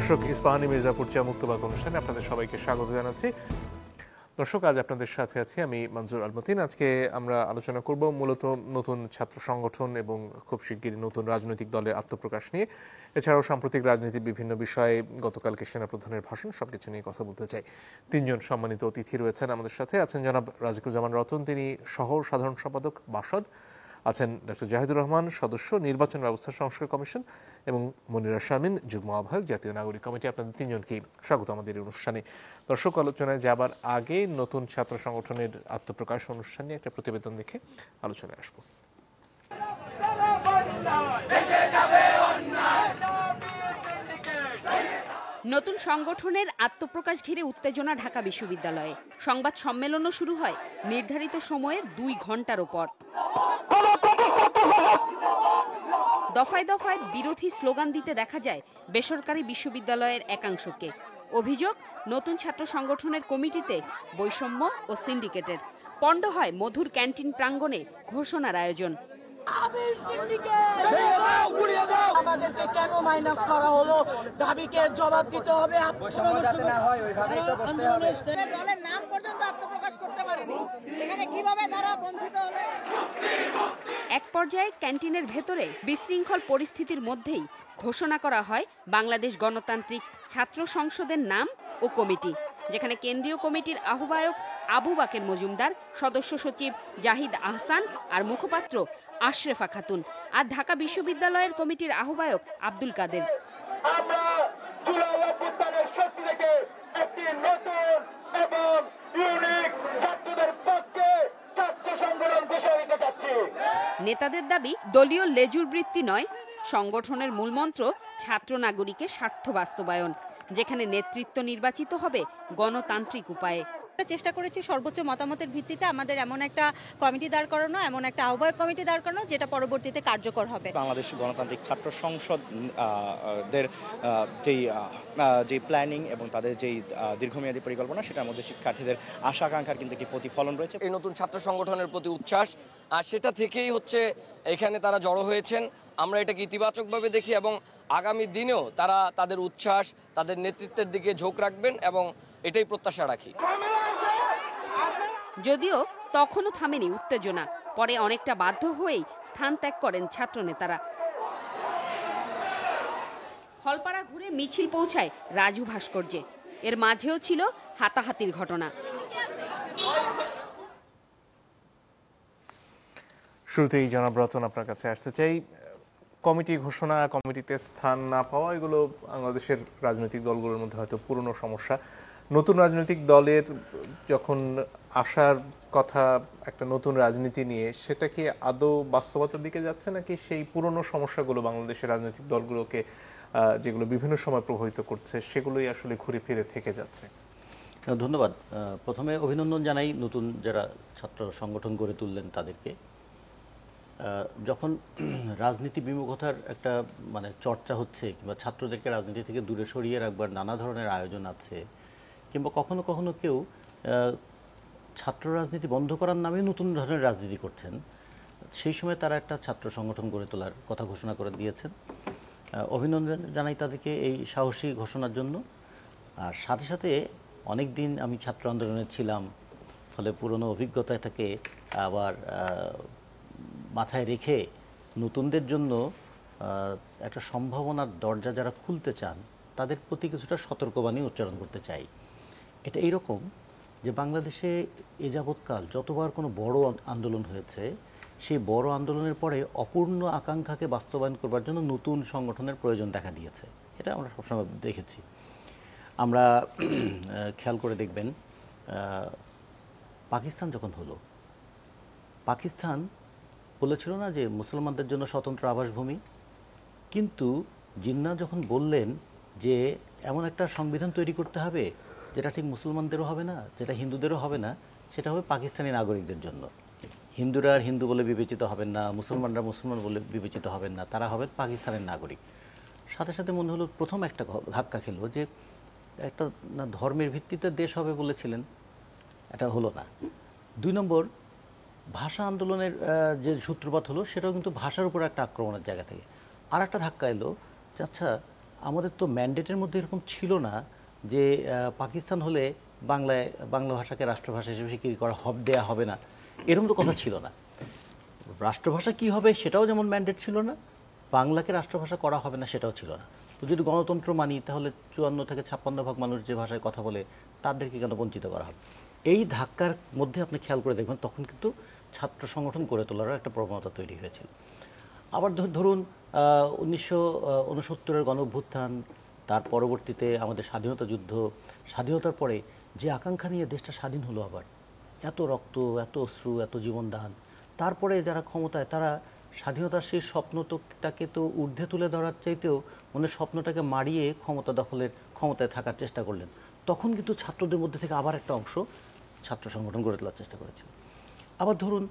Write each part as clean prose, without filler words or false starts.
দর্শক, ইস্পাহানি মির্জাপুর চা মুক্তবাগ অনুষ্ঠানে আপনাদের সবাইকে স্বাগত জানাচ্ছি। দর্শক, আজ আপনাদের সাথে আছি আমি মনজুর আল মতিন। আজকে আমরা আলোচনা করব মূলত নতুন ছাত্র সংগঠন এবং খুব শিগগিরই নতুন রাজনৈতিক দলের আত্মপ্রকাশ নিয়ে। এছাড়াও সাম্প্রতিক রাজনীতির বিভিন্ন বিষয়ে, গতকালকে সেনাপ্রধানের ভাষণ, সবকিছু নিয়ে কথা বলতে চাই। তিনজন সম্মানিত অতিথি রয়েছেন আমাদের সাথে। আছেন জনাব রাজিকুজ্জামান রতন, তিনি সহ সাধারণ সম্পাদক বাসদ। আছেন ডক্টর জাহিদুর রহমান, সদস্য নির্বাচন ব্যবস্থা সংস্কার কমিশন, এবং মনিরা শারমিন, যুগ্ম আহ্বায়ক, জাতীয় নাগরিক কমিটি। আপনাদের তিনজনকে স্বাগত আমাদের এই অনুষ্ঠানে। দর্শক, আলোচনায় যাবার আগে নতুন ছাত্র সংগঠনের আত্মপ্রকাশ অনুষ্ঠান নিয়ে একটা প্রতিবেদন দেখে আলোচনায় আসবো। নতুন সংগঠনের আত্মপ্রকাশ ঘিরে উত্তেজনা ঢাকা বিশ্ববিদ্যালয়ে। সংবাদ সম্মেলনও শুরু হয় নির্ধারিত সময়ে 2 ঘন্টার পর। দফায় দফায় বিরোধী স্লোগান দিতে দেখা যায় বেসরকারি বিশ্ববিদ্যালয়ের একাংশকে। অভিযোগ, নতুন ছাত্র সংগঠনের কমিটিতে বৈষম্য ও সিন্ডিকেটের। পণ্ড হয় মধুর ক্যান্টিন প্রাঙ্গণে ঘোষণার আয়োজন। আমাদেরকে কেন মাইনাস করা হলো, দাবিকে জবাব দিতে হবে। দলের নাম পর্যন্ত আত্মপ্রকাশ করতে পারেনি, এখানে কিভাবে তারা বঞ্চিত হলেন? এক পর্যায়ে ক্যান্টিনের ভেতরে বিশৃঙ্খল পরিস্থিতির মধ্যেই ঘোষণা করা হয় বাংলাদেশ গণতান্ত্রিক ছাত্র সংসদের নাম ও কমিটি, যেখানে কেন্দ্রীয় কমিটির আহ্বায়ক আবু বাকের মজুমদার, সদস্য সচিব জাহিদ আহসান আর মুখপাত্র আশরেফা খাতুন, আর ঢাকা বিশ্ববিদ্যালয়ের কমিটির আহ্বায়ক আব্দুল কাদের। আমরা জুলাই অভ্যুত্থানের শক্তি থেকে একটি নতুন এবং ইউনিক ছাত্রদের পক্ষে ছাত্র সংগঠন ঘোষণা দিতে চাচ্ছি। নেতাদের দাবি, দলীয় লেজুর বৃত্তি নয়, সংগঠনের মূলমন্ত্র ছাত্র নাগরিকের স্বার্থ বাস্তবায়ন, যেখানে নেতৃত্ব নির্বাচিত হবে গণতান্ত্রিক উপায়ে। চেষ্টা করেছি সর্বোচ্চ মতামতের ভিত্তিতে আমাদের এমন একটা কমিটি দাঁড় করানো, এমন একটা আহ্বায়ক কমিটি দাঁড় করানো যেটা পরবর্তীতে কার্যকর হবে। বাংলাদেশ গণতান্ত্রিক ছাত্র সংসদের যে প্ল্যানিং এবং তাদের যেই দীর্ঘমেয়াদী পরিকল্পনা, সেটার মধ্যে শিক্ষার্থীদের আশা আকাঙ্ক্ষার কিন্তু একটি প্রতিফলন রয়েছে। এই নতুন ছাত্র সংগঠনের প্রতি উচ্ছ্বাস, আর সেটা থেকেই হচ্ছে এখানে তারা জড়ো হয়েছেন। আমরা এটাকে ইতিবাচকভাবে দেখি এবং আগামী দিনেও তারা তাদের উচ্ছ্বাস, তাদের নেতৃত্বের দিকে ঝোঁক রাখবেন এবং এটাই প্রত্যাশা রাখি। যদিও তখনও থামেনি উত্তেজনা, পরে অনেকটা বাধ্য হয়েই স্থান ত্যাগ করেন ছাত্র নেতারা। হলপাড়া ঘুরে মিছিল পৌঁছায় রাজু ভাস্কর্যে। এর মাঝেও ছিল হাতাহাতির ঘটনা। শুরুতেই জনাব রতন, আপনার কাছে আসতে চাই। কমিটি ঘোষণা, কমিটিতে স্থান না পাওয়া, এগুলো বাংলাদেশের রাজনৈতিক দলগুলোর মধ্যে হয়তো পুরনো সমস্যা। নতুন রাজনৈতিক দলের যখন আসার কথা একটা নতুন রাজনীতি নিয়ে, সেটা কি আদৌ বাস্তবতার দিকে যাচ্ছে, নাকি সেই পুরনো সমস্যাগুলো বাংলাদেশের রাজনৈতিক দলগুলোকে যেগুলো বিভিন্ন সময় প্রভাবিত করছে, সেগুলোই আসলে ঘুরে ফিরে থেকে যাচ্ছে? ধন্যবাদ। প্রথমে অভিনন্দন জানাই নতুন যারা ছাত্র সংগঠন গড়ে তুললেন তাদেরকে। যখন রাজনীতি বিমুখতার একটা চর্চা হচ্ছে, কিংবা ছাত্রদেরকে রাজনীতি থেকে দূরে সরিয়ে রাখবার নানা ধরনের আয়োজন আছে, কিংবা কখনো কখনো কেউ ছাত্র রাজনীতি বন্ধ করার নামে নতুন ধরনের রাজনীতি করছেন, সেই সময় তারা একটা ছাত্র সংগঠন গড়ে তোলার কথা ঘোষণা করে দিয়েছেন। অভিনন্দন জানাই তাদেরকে এই সাহসী ঘোষণার জন্য। আর সাথে সাথে অনেক দিন আমি ছাত্র আন্দোলনে ছিলাম, ফলে পুরনো অভিজ্ঞতাটাকে আবার মাথায় রেখে নতুনদের জন্য একটা সম্ভাবনার দরজা যারা খুলতে চান, তাদের প্রতি কিছুটা সতর্কবাণী উচ্চারণ করতে চাই। এটা এইরকম যে বাংলাদেশে এ যাবৎকাল যতবার কোনো বড় আন্দোলন হয়েছে, সেই বড় আন্দোলনের পরে অপূর্ণ আকাঙ্ক্ষাকে বাস্তবায়ন করবার জন্য নতুন সংগঠনের প্রয়োজন দেখা দিয়েছে। এটা আমরা সবসময় দেখেছি। আমরা খেয়াল করে দেখবেন, পাকিস্তান যখন হলো, পাকিস্তান বলেছিল না যে মুসলমানদের জন্য স্বতন্ত্র আবাসভূমি, কিন্তু জিন্নাহ যখন বললেন যে এমন একটা সংবিধান তৈরি করতে হবে যেটা ঠিক মুসলমানদেরও হবে না, যেটা হিন্দুদেরও হবে না, সেটা হবে পাকিস্তানি নাগরিকদের জন্য। হিন্দুরা আর হিন্দু বলে বিবেচিত হবেন না, মুসলমানরা মুসলমান বলে বিবেচিত হবেন না, তারা হবেন পাকিস্তানের নাগরিক। সাথে সাথে মনে হলো, প্রথম একটা ধাক্কা খেলো যে একটা ধর্মের ভিত্তিতে দেশ হবে বলেছিলেন, এটা হলো না। 2 নম্বর, ভাষা আন্দোলনের যে সূত্রপাত হলো, সেটাও কিন্তু ভাষার উপর একটা আক্রমণের জায়গা থেকে। আর একটা ধাক্কা এলো যে আচ্ছা, আমাদের তো ম্যান্ডেটের মধ্যে এরকম ছিল না যে পাকিস্তান হলে বাংলা ভাষাকে রাষ্ট্রভাষা হিসেবে স্বীকৃতি করা দেয়া হবে না, এরকম তো কথা ছিল না। রাষ্ট্রভাষা কি হবে সেটাও যেমন ম্যান্ডেট ছিল না, বাংলাকে রাষ্ট্রভাষা করা হবে না সেটাও ছিল না। তো যদি গণতন্ত্র মানি তাহলে 54 থেকে 56% মানুষ যে ভাষায় কথা বলে তাদেরকে কেন বঞ্চিত করা হবে? এই ধাক্কার মধ্যে আপনি খেয়াল করে দেখবেন তখন কিন্তু ছাত্র সংগঠন গড়ে তোলারও একটা প্রবণতা তৈরি হয়েছিল। আবার ধরুন 1969-এর গণঅভ্যুত্থান, তার পরবর্তীতে আমাদের স্বাধীনতা যুদ্ধ, স্বাধীনতার পরে যে আকাঙ্ক্ষা নিয়ে দেশটা স্বাধীন হলো, আবার এত রক্ত, এত অশ্রু, এত জীবনদান, তারপরে যারা ক্ষমতায় তারা স্বাধীনতার সেই স্বপ্নটাকে তো ঊর্ধ্বে তুলে ধরার চাইতেও স্বপ্নটাকে মারিয়ে ক্ষমতায় থাকার চেষ্টা করলেন। তখন কিন্তু ছাত্রদের মধ্যে থেকে আবার একটা অংশ ছাত্র সংগঠন গড়ে তোলার চেষ্টা করেছিল। আবার ধরুন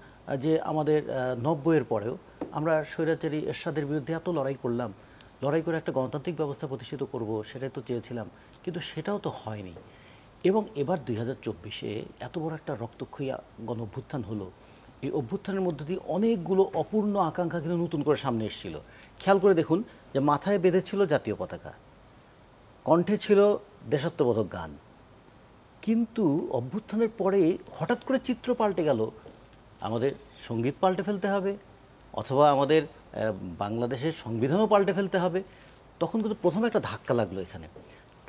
যে আমাদের 90-এর পরেও আমরা স্বৈরাচারী এরশাদের বিরুদ্ধে এত লড়াই করলাম, লড়াই করে একটা গণতান্ত্রিক ব্যবস্থা প্রতিষ্ঠিত করব সেটাই তো চেয়েছিলাম, কিন্তু সেটাও তো হয়নি। এবং এবার 2024-এ এত বড় একটা রক্তক্ষয়ী গণ অভ্যুত্থান হলো, এই অভ্যুত্থানের মধ্য দিয়ে অনেকগুলো অপূর্ণ আকাঙ্ক্ষা কিন্তু নতুন করে সামনে এসেছিল। খেয়াল করে দেখুন যে মাথায় বেঁধেছিল জাতীয় পতাকা, কণ্ঠে ছিল দেশাত্মবোধক গান, কিন্তু অভ্যুত্থানের পরে হঠাৎ করে চিত্র পাল্টে গেল, আমাদের সঙ্গীত পাল্টে ফেলতে হবে অথবা আমাদের বাংলাদেশের সংবিধানও পাল্টে ফেলতে হবে। তখন কিন্তু প্রথমে একটা ধাক্কা লাগলো এখানে।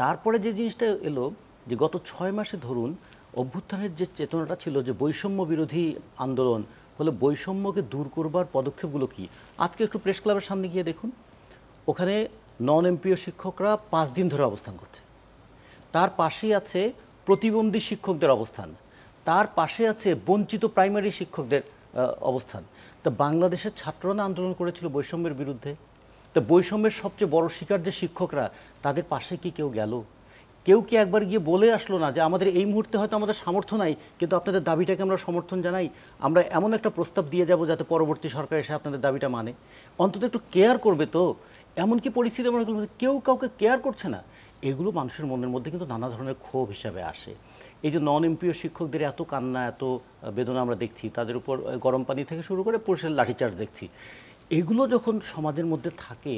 তারপরে যে জিনিসটা এলো যে গত 6 মাসে ধরুন অভ্যুত্থানের যে চেতনাটা ছিল যে বৈষম্য বিরোধী আন্দোলন, ফলে বৈষম্যকে দূর করবার পদক্ষেপগুলো কি, আজকে একটু প্রেস ক্লাবের সামনে গিয়ে দেখুন, ওখানে নন এমপিও শিক্ষকরা 5 দিন ধরে অবস্থান করছে, তার পাশেই আছে প্রতিবন্ধী শিক্ষকদের অবস্থান, তার পাশে আছে বঞ্চিত প্রাইমারি শিক্ষকদের অবস্থান। তা বাংলাদেশের ছাত্ররা আন্দোলন করেছিল বৈষম্যের বিরুদ্ধে, তা বৈষম্যের সবচেয়ে বড় শিকার যে শিক্ষকরা, তাদের পাশে কি কেউ গেল? কেউ কি একবার গিয়ে বলে আসলো না যে আমাদের এই মুহূর্তে হয়তো আমাদের সামর্থ্য নাই, কিন্তু আপনাদের দাবিটাকে আমরা সমর্থন জানাই, আমরা এমন একটা প্রস্তাব দিয়ে যাব যাতে পরবর্তী সরকার এসে আপনাদের দাবিটা মানে, অন্তত একটু কেয়ার করবে? তো এমনকি পরিস্থিতি মনে করবে কেউ কাউকে কেয়ার করছে না, এগুলো মানুষের মনের মধ্যে কিন্তু নানা ধরনের ক্ষোভ হিসাবে আসে। এই যে নন এমপিও শিক্ষকদের এত কান্না, এত বেদনা আমরা দেখছি, তাদের উপর গরম পানি থেকে শুরু করে পুলিশের লাঠিচার্জ দেখছি, এগুলো যখন সমাজের মধ্যে থাকে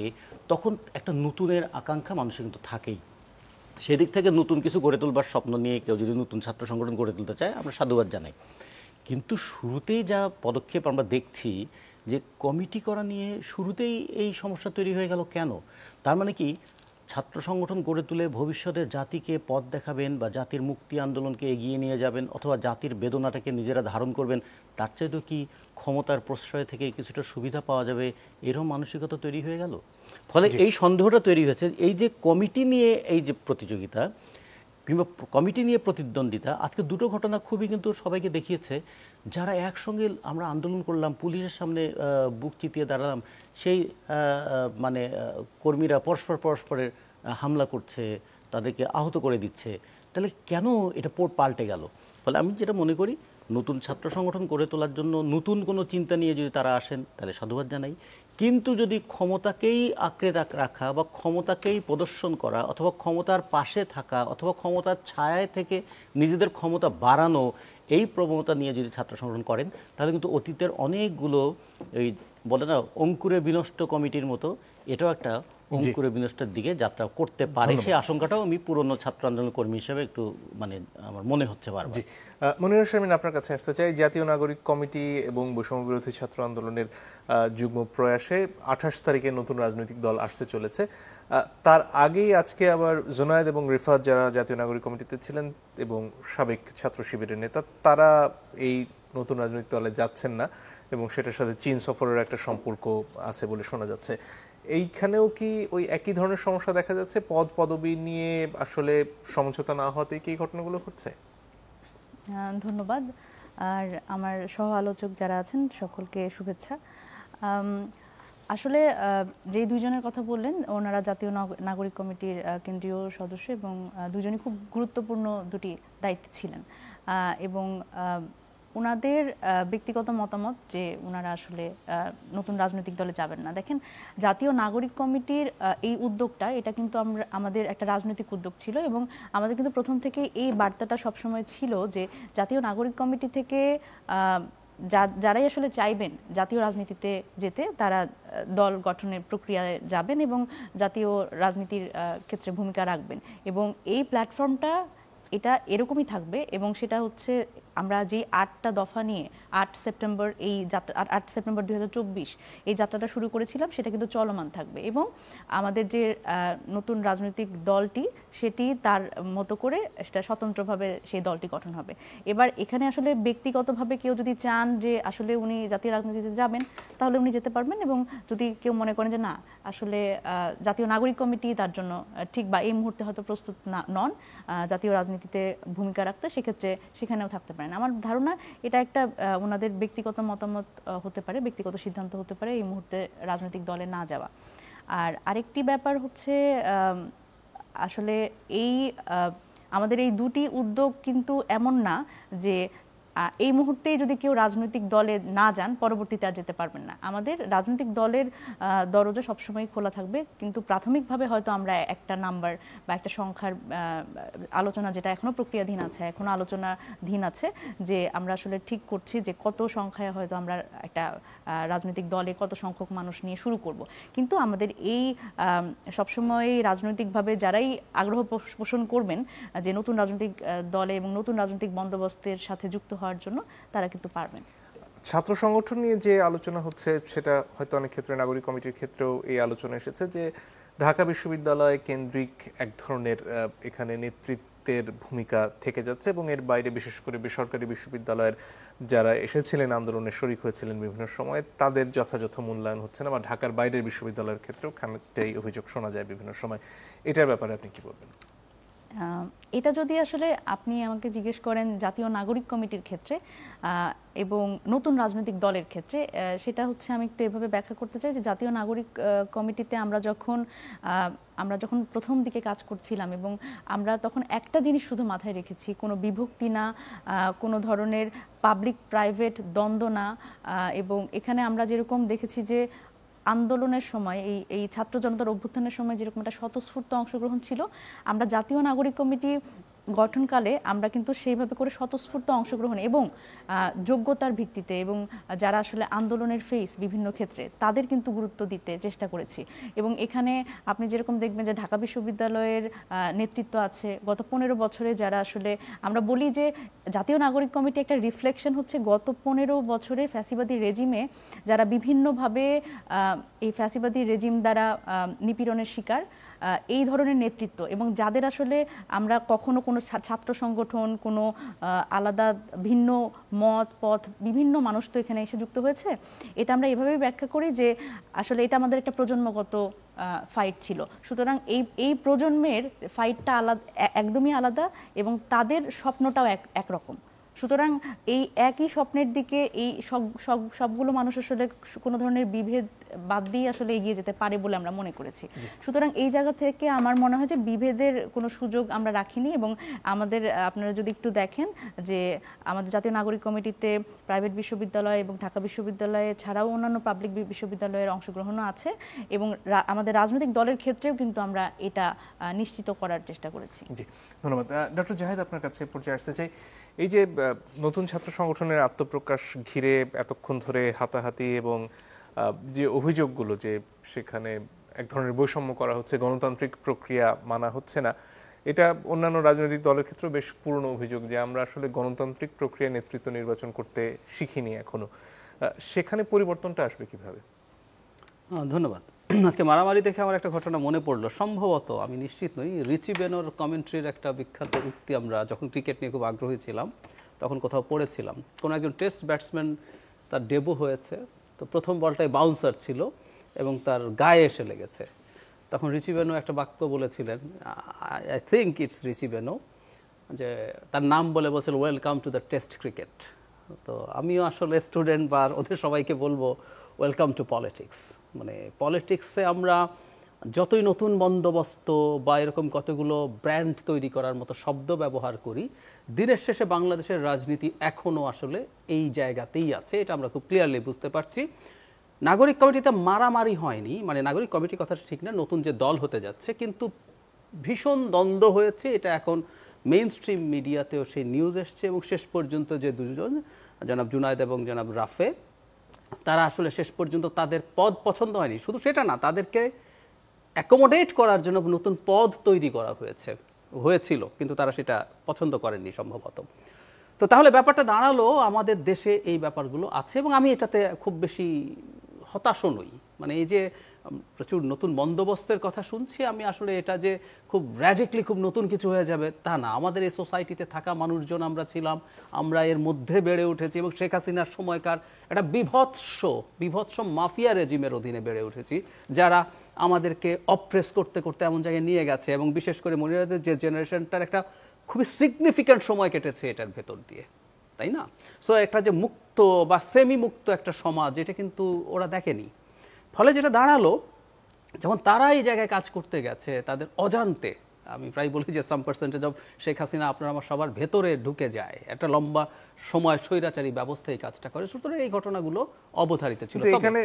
তখন একটা নতুনের আকাঙ্ক্ষা মানুষের কিন্তু থাকেই। সেদিক থেকে নতুন কিছু গড়ে তুলবার স্বপ্ন নিয়ে কেউ যদি নতুন ছাত্র সংগঠন গড়ে তুলতে চায় আমরা সাধুবাদ জানাই। কিন্তু শুরুতেই যা পদক্ষেপ আমরা দেখছি যে কমিটি করা নিয়ে শুরুতেই এই সমস্যা তৈরি হয়ে গেল কেন? তার মানে কি ছাত্র সংগঠন গড়ে তুলে ভবিষ্যতে জাতিকে পথ দেখাবেন বা জাতির মুক্তি আন্দোলনকে এগিয়ে নিয়ে যাবেন অথবা জাতির বেদনাটাকে নিজেরা ধারণ করবেন, তার চাইতেও কি ক্ষমতার প্রশ্রয় থেকে কিছুটা সুবিধা পাওয়া যাবে, এরকম মানসিকতা তৈরি হয়ে গেল। ফলে এই সন্দেহটা তৈরি হয়েছে। এই যে কমিটি নিয়ে এই যে প্রতিযোগিতা কিংবা কমিটি নিয়ে প্রতিদ্বন্দ্বিতা, আজকে দুটো ঘটনা খুবই কিন্তু সবাইকে দেখিয়েছে, যারা একসঙ্গে আমরা আন্দোলন করলাম, পুলিশের সামনে বুক চিতিয়ে দাঁড়ালাম, সেই কর্মীরা পরস্পরের হামলা করছে, তাদেরকে আহত করে দিচ্ছে, তাহলে কেন এটা পাল্টে গেল? ফলে আমি যেটা মনে করি, নতুন ছাত্র সংগঠন গড়ে তোলার জন্য নতুন কোনো চিন্তা নিয়ে যদি তারা আসেন তাহলে সাধুবাদ জানাই, কিন্তু যদি ক্ষমতাকেই আঁকড়ে রাখা বা ক্ষমতাকেই প্রদর্শন করা অথবা ক্ষমতার পাশে থাকা অথবা ক্ষমতার ছায়ায় থেকে নিজেদের ক্ষমতা বাড়ানো, এই প্রবণতা নিয়ে যদি ছাত্র সংগঠন করেন তাহলে কিন্তু অতীতের অনেকগুলো এই বলে না অঙ্কুরে বিনষ্ট কমিটির মতো এটাও একটা অঙ্কুরে বিনষ্টের দিকে যাত্রা করতে পারে, সেই আশঙ্কাটাও আমি পুরনো ছাত্র আন্দোলন কর্মী হিসেবে একটু আমার মনে হচ্ছে বারবার। মনিরুল শামীম, আপনার কাছে আসতে চাই, জাতীয় নাগরিক কমিটি এবং বৈষম্য বিরোধী ছাত্র আন্দোলনের যুগ্ম প্রয়াসে 28 তারিখে নতুন রাজনৈতিক দল আসতে চলেছে। তার আগেই আজকে আবার জুনায়েদ এবং রিফাত, যারা জাতীয় নাগরিক কমিটিতে ছিলেন এবং সাবেক ছাত্র শিবিরের নেতা, তারা এই নতুন রাজনৈতিক দলে যাচ্ছেন না এবং সেটার সাথে চীন সফরের একটা সম্পর্ক আছে বলে শোনা যাচ্ছে। এইখানেও কি ওই একই ধরনের সমস্যা দেখা যাচ্ছে? পদবি নিয়ে আসলে সমঝোতা না হওয়াতেই কি এই ঘটনাগুলো ঘটছে? ধন্যবাদ। আর আমার সহ আলোচক যারা আছেন সকলকে শুভেচ্ছা। আসলে যেই দুইজনের কথা বললেন ওনারা জাতীয় নাগরিক কমিটির কেন্দ্রীয় সদস্য এবং দুজনই খুব গুরুত্বপূর্ণ দুটি দায়িত্বে ছিলেন এবং ওনাদের ব্যক্তিগত মতামত যে ওনারা আসলে নতুন রাজনৈতিক দলে যাবেন না। দেখেন, জাতীয় নাগরিক কমিটির এই উদ্যোগটা এটা কিন্তু আমাদের একটা রাজনৈতিক উদ্যোগ ছিল এবং আমাদের কিন্তু প্রথম থেকে এই বার্তাটা সবসময় ছিল যে জাতীয় নাগরিক কমিটি থেকে যারাই আসলে চাইবেন জাতীয় রাজনীতিতে যেতে তারা দল গঠনের প্রক্রিয়ায় যাবেন এবং জাতীয় রাজনীতির ক্ষেত্রে ভূমিকা রাখবেন এবং এই প্ল্যাটফর্মটা এটা এরকমই থাকবে এবং সেটা হচ্ছে আমরা যে 8টা দফা নিয়ে 8 সেপ্টেম্বর 2024 এই যাত্রাটা শুরু করেছিলাম সেটা কিন্তু চলমান থাকবে এবং আমাদের যে নতুন রাজনৈতিক দলটি সেটি তার মতো করে সেটা স্বতন্ত্রভাবে সেই দলটি গঠন হবে। এবার এখানে আসলে ব্যক্তিগতভাবে কেউ যদি চান যে আসলে উনি জাতীয় রাজনীতিতে যাবেন তাহলে উনি যেতে পারবেন এবং যদি কেউ মনে করেন যে না আসলে জাতীয় নাগরিক কমিটি তার জন্য ঠিক বা এই মুহূর্তে হয়তো প্রস্তুত নন জাতীয় রাজনীতিতে ভূমিকা রাখতে, সেক্ষেত্রে সেখানেও থাকতে পারেন। আমার ধারণা এটা একটা ওনাদের ব্যক্তিগত মতামত হতে পারে, ব্যক্তিগত সিদ্ধান্ত হতে পারে এই মুহূর্তে রাজনৈতিক দলে না যাওয়া। আর আরেকটি ব্যাপার হচ্ছে আসলে আমাদের এই দুটি উদ্যোগ কিন্তু এমন না যে এই মুহূর্তে যদি কেউ রাজনৈতিক দলে না যান পরবর্তীতে আর যেতে পারবেন না। আমাদের রাজনৈতিক দলের দরজা সবসময় খোলা থাকবে, কিন্তু প্রাথমিকভাবে হয়তো আমরা একটা নাম্বার বা একটা সংখ্যার আলোচনা যেটা এখনো প্রক্রিয়াধীন আছে, এখনো আলোচনাধীন আছে যে আমরা আসলে ঠিক করছি যে কত সংখ্যায় হয়তো আমরা একটা রাজনৈতিক দলে কত সংখ্যক মানুষ নিয়ে শুরু করব। কিন্তু আমাদের এই সবসময় রাজনৈতিকভাবে যারাই আগ্রহ পোষণ করবেন যে নতুন রাজনৈতিক দলে এবং নতুন রাজনৈতিক বন্দোবস্তের সাথে যুক্ত হওয়ার জন্য তারা কিন্তু পারবেন। ছাত্র সংগঠন নিয়ে যে আলোচনা হচ্ছে সেটা হয়তো অনেক ক্ষেত্রে নাগরিক কমিটির ক্ষেত্রেও এই আলোচনা এসেছে যে ঢাকা বিশ্ববিদ্যালয় কেন্দ্রিক এক ধরনের এখানে নেতৃত্বের ভূমিকা থেকে যাচ্ছে এবং এর বাইরে বিশেষ করে বেসরকারি বিশ্ববিদ্যালয়ের যারা এসেছিলেন আন্দোলনে শরিক হয়েছিলেন বিভিন্ন সময়ে তাদের যথাযথ মূল্যায়ন হচ্ছে না, বা ঢাকার বাইরের বিশ্ববিদ্যালয়ের ক্ষেত্রেও খানিকটাই অভিযোগ শোনা যায় বিভিন্ন সময়। এটার ব্যাপারে আপনি কি বলবেন? এটা যদি আসলে আপনি আমাকে জিজ্ঞেস করেন জাতীয় নাগরিক কমিটির ক্ষেত্রে এবং নতুন রাজনৈতিক দলের ক্ষেত্রে, সেটা হচ্ছে আমি একটু এভাবে ব্যাখ্যা করতে চাই যে জাতীয় নাগরিক কমিটিতে আমরা যখন প্রথম দিকে কাজ করছিলাম এবং আমরা তখন একটা জিনিস শুধু মাথায় রেখেছি, কোনো বিভক্তি না, কোনো ধরনের পাবলিক প্রাইভেট দ্বন্দ্ব না, এবং এখানে আমরা যেরকম দেখেছি যে আন্দোলনের সময় এই ছাত্র জনতার অভ্যুত্থানের সময় যেরকম একটা স্বতঃস্ফূর্ত অংশগ্রহণ ছিল, আমরা জাতীয় নাগরিক কমিটি গঠনকালে আমরা কিন্তু সেইভাবে করে স্বতঃস্ফূর্ত অংশগ্রহণ এবং যোগ্যতার ভিত্তিতে এবং যারা আসলে আন্দোলনের ফেস বিভিন্ন ক্ষেত্রে তাদের কিন্তু গুরুত্ব দিতে চেষ্টা করেছি। এবং এখানে আপনি যেরকম দেখবেন যে ঢাকা বিশ্ববিদ্যালয়ের নেতৃত্ব আছে গত 15 বছরে, যারা আসলে আমরা বলি যে জাতীয় নাগরিক কমিটি একটা রিফ্লেকশন হচ্ছে গত 15 বছরে ফ্যাসিবাদী রেজিমে যারা বিভিন্নভাবে এই ফ্যাসিবাদী রেজিম দ্বারা নিপীড়নের শিকার, এই ধরনের নেতৃত্ব এবং যাদের আসলে আমরা কখনো কোনো ছাত্র সংগঠন, কোনো আলাদা ভিন্ন মত পথ, বিভিন্ন মানুষ তো এখানে এসে যুক্ত হয়েছে, এটা আমরা এভাবেই ব্যাখ্যা করি যে আসলে এটা আমাদের একটা প্রজন্মগত ফাইট ছিল। সুতরাং এই প্রজন্মের ফাইটটা আলাদা, একদমই আলাদা, এবং তাদের স্বপ্নটাও একরকম। সুতরাং এই একই স্বপ্নের দিকে এই সবগুলো মানুষ আসলে কোনো ধরনের বিভেদ বাদ দিয়ে আসলে এগিয়ে যেতে পারে বলে আমরা মনে করেছি। সুতরাং এই জায়গা থেকে আমার মনে হয় যে বিভেদের কোনো সুযোগ আমরা রাখিনি। এবং আমাদের আপনারা যদি একটু দেখেন যে আমাদের জাতীয় নাগরিক কমিটিতে প্রাইভেট বিশ্ববিদ্যালয় এবং ঢাকা বিশ্ববিদ্যালয়ে ছাড়াও অন্যান্য পাবলিক বিশ্ববিদ্যালয়ের অংশগ্রহণও আছে, এবং আমাদের রাজনৈতিক দলের ক্ষেত্রেও কিন্তু আমরা এটা নিশ্চিত করার চেষ্টা করেছি। জি, ধন্যবাদ। ডক্টর জাহিদ, আপনার কাছে পর্যায়ে আসতে চাই। এই যে নতুন ছাত্র সংগঠনের আত্মপ্রকাশ ঘিরে এতক্ষণ ধরে হাতাহাতি এবং যে অভিযোগগুলো যে সেখানে এক ধরনের বৈষম্য করা হচ্ছে, গণতান্ত্রিক প্রক্রিয়া মানা হচ্ছে না, এটা অন্যান্য রাজনৈতিক দলের ক্ষেত্রেও বেশ পুরনো অভিযোগ যে আমরা আসলে গণতান্ত্রিক প্রক্রিয়া নেতৃত্ব নির্বাচন করতে শিখিনি এখনো। সেখানে পরিবর্তনটা আসবে কিভাবে? ধন্যবাদ। আজকে মারামারি দেখে আমার একটা ঘটনা মনে পড়লো, সম্ভবত আমি নিশ্চিত নই, রিচি বেনোর কমেন্ট্রির একটা বিখ্যাত উক্তি আমরা যখন ক্রিকেট নিয়ে খুব আগ্রহী ছিলাম তখন কোথাও পড়েছিলাম। কোনো একজন টেস্ট ব্যাটসম্যান তার ডেবু হয়েছে, তো প্রথম বলটায় বাউন্সার ছিল এবং তার গায়ে এসে লেগেছে। তখন রিচি বেনো একটা বাক্য বলেছিলেন, আই থিঙ্ক ইটস রিচি বেনো, যে তার নাম বলে বলছিল welcome to the test cricket. তো আমিও আসলে স্টুডেন্ট বা ওদের সবাইকে বলবো ওয়েলকাম টু পলিটিক্স। মানে পলিটিক্সে আমরা যতই নতুন বন্দোবস্ত বা এরকম কতগুলো ব্র্যান্ড তৈরি করার মতো শব্দ ব্যবহার করি, দিনের শেষে বাংলাদেশের রাজনীতি এখনও আসলে এই জায়গাতেই আছে, এটা আমরা খুব ক্লিয়ারলি বুঝতে পারছি। নাগরিক কমিটিতে মারামারি হয়নি, মানে নাগরিক কমিটির কথা ঠিক না, নতুন যে দল হতে যাচ্ছে, কিন্তু ভীষণ দ্বন্দ্ব হয়েছে। এটা এখন মেইন স্ট্রিম মিডিয়াতেও সেই নিউজ এসছে এবং শেষ পর্যন্ত যে দুজন জনাব জুনায়েদ এবং জনাব রাফে, তারা আসলে শেষ পর্যন্ত তাদের পদ পছন্দ হয়নি। শুধু সেটা না, তাদেরকে অ্যাকোমোডেট করার জন্য নতুন পদ তৈরি করা হয়েছিল, কিন্তু তারা সেটা পছন্দ করেননি সম্ভবত। তো তাহলে ব্যাপারটা দাঁড়ালো আমাদের দেশে এই ব্যাপারগুলো আছে, এবং আমি এটাতে খুব বেশি হতাশও নই। মানে এই যে প্রচুর নতুন বন্দোবস্তের কথা শুনছি, আমি আসলে এটা যে খুব র্যাডিক্যালি খুব নতুন কিছু হয়ে যাবে তা না। আমাদের এই সোসাইটিতে থাকা মানুষজন আমরা ছিলাম, আমরা এর মধ্যে বেড়ে উঠেছি, এবং শেখ হাসিনার সময়কার একটা বিভৎস মাফিয়া রেজিমের অধীনে বেড়ে উঠেছি, যারা আমাদেরকে অপ্রেস করতে করতে এমন জায়গায় নিয়ে গেছে। এবং বিশেষ করে মনিরাদের যে জেনারেশনটার একটা খুবই সিগনিফিক্যান্ট সময় কেটেছে এটার ভেতর দিয়ে, তাই না? সো একটা যে মুক্ত বা সেমি মুক্ত একটা সমাজ, এটা কিন্তু ওরা দেখেনি। ফলে যেটা দাঁড়ালো, যেমন তারা এই জায়গায় কাজ করতে গেছে তাদের অজান্তে, আমি প্রায় বলি যে সাম পার্সেন্টেজ অফ শেখ হাসিনা আপনার আমার সবার ভেতরে ঢুকে যায়, একটা লম্বা সময় স্বৈরাচারী ব্যবস্থা এই কাজটা করে। সুতরাং এই ঘটনাগুলো অবধারিত ছিল। এখানে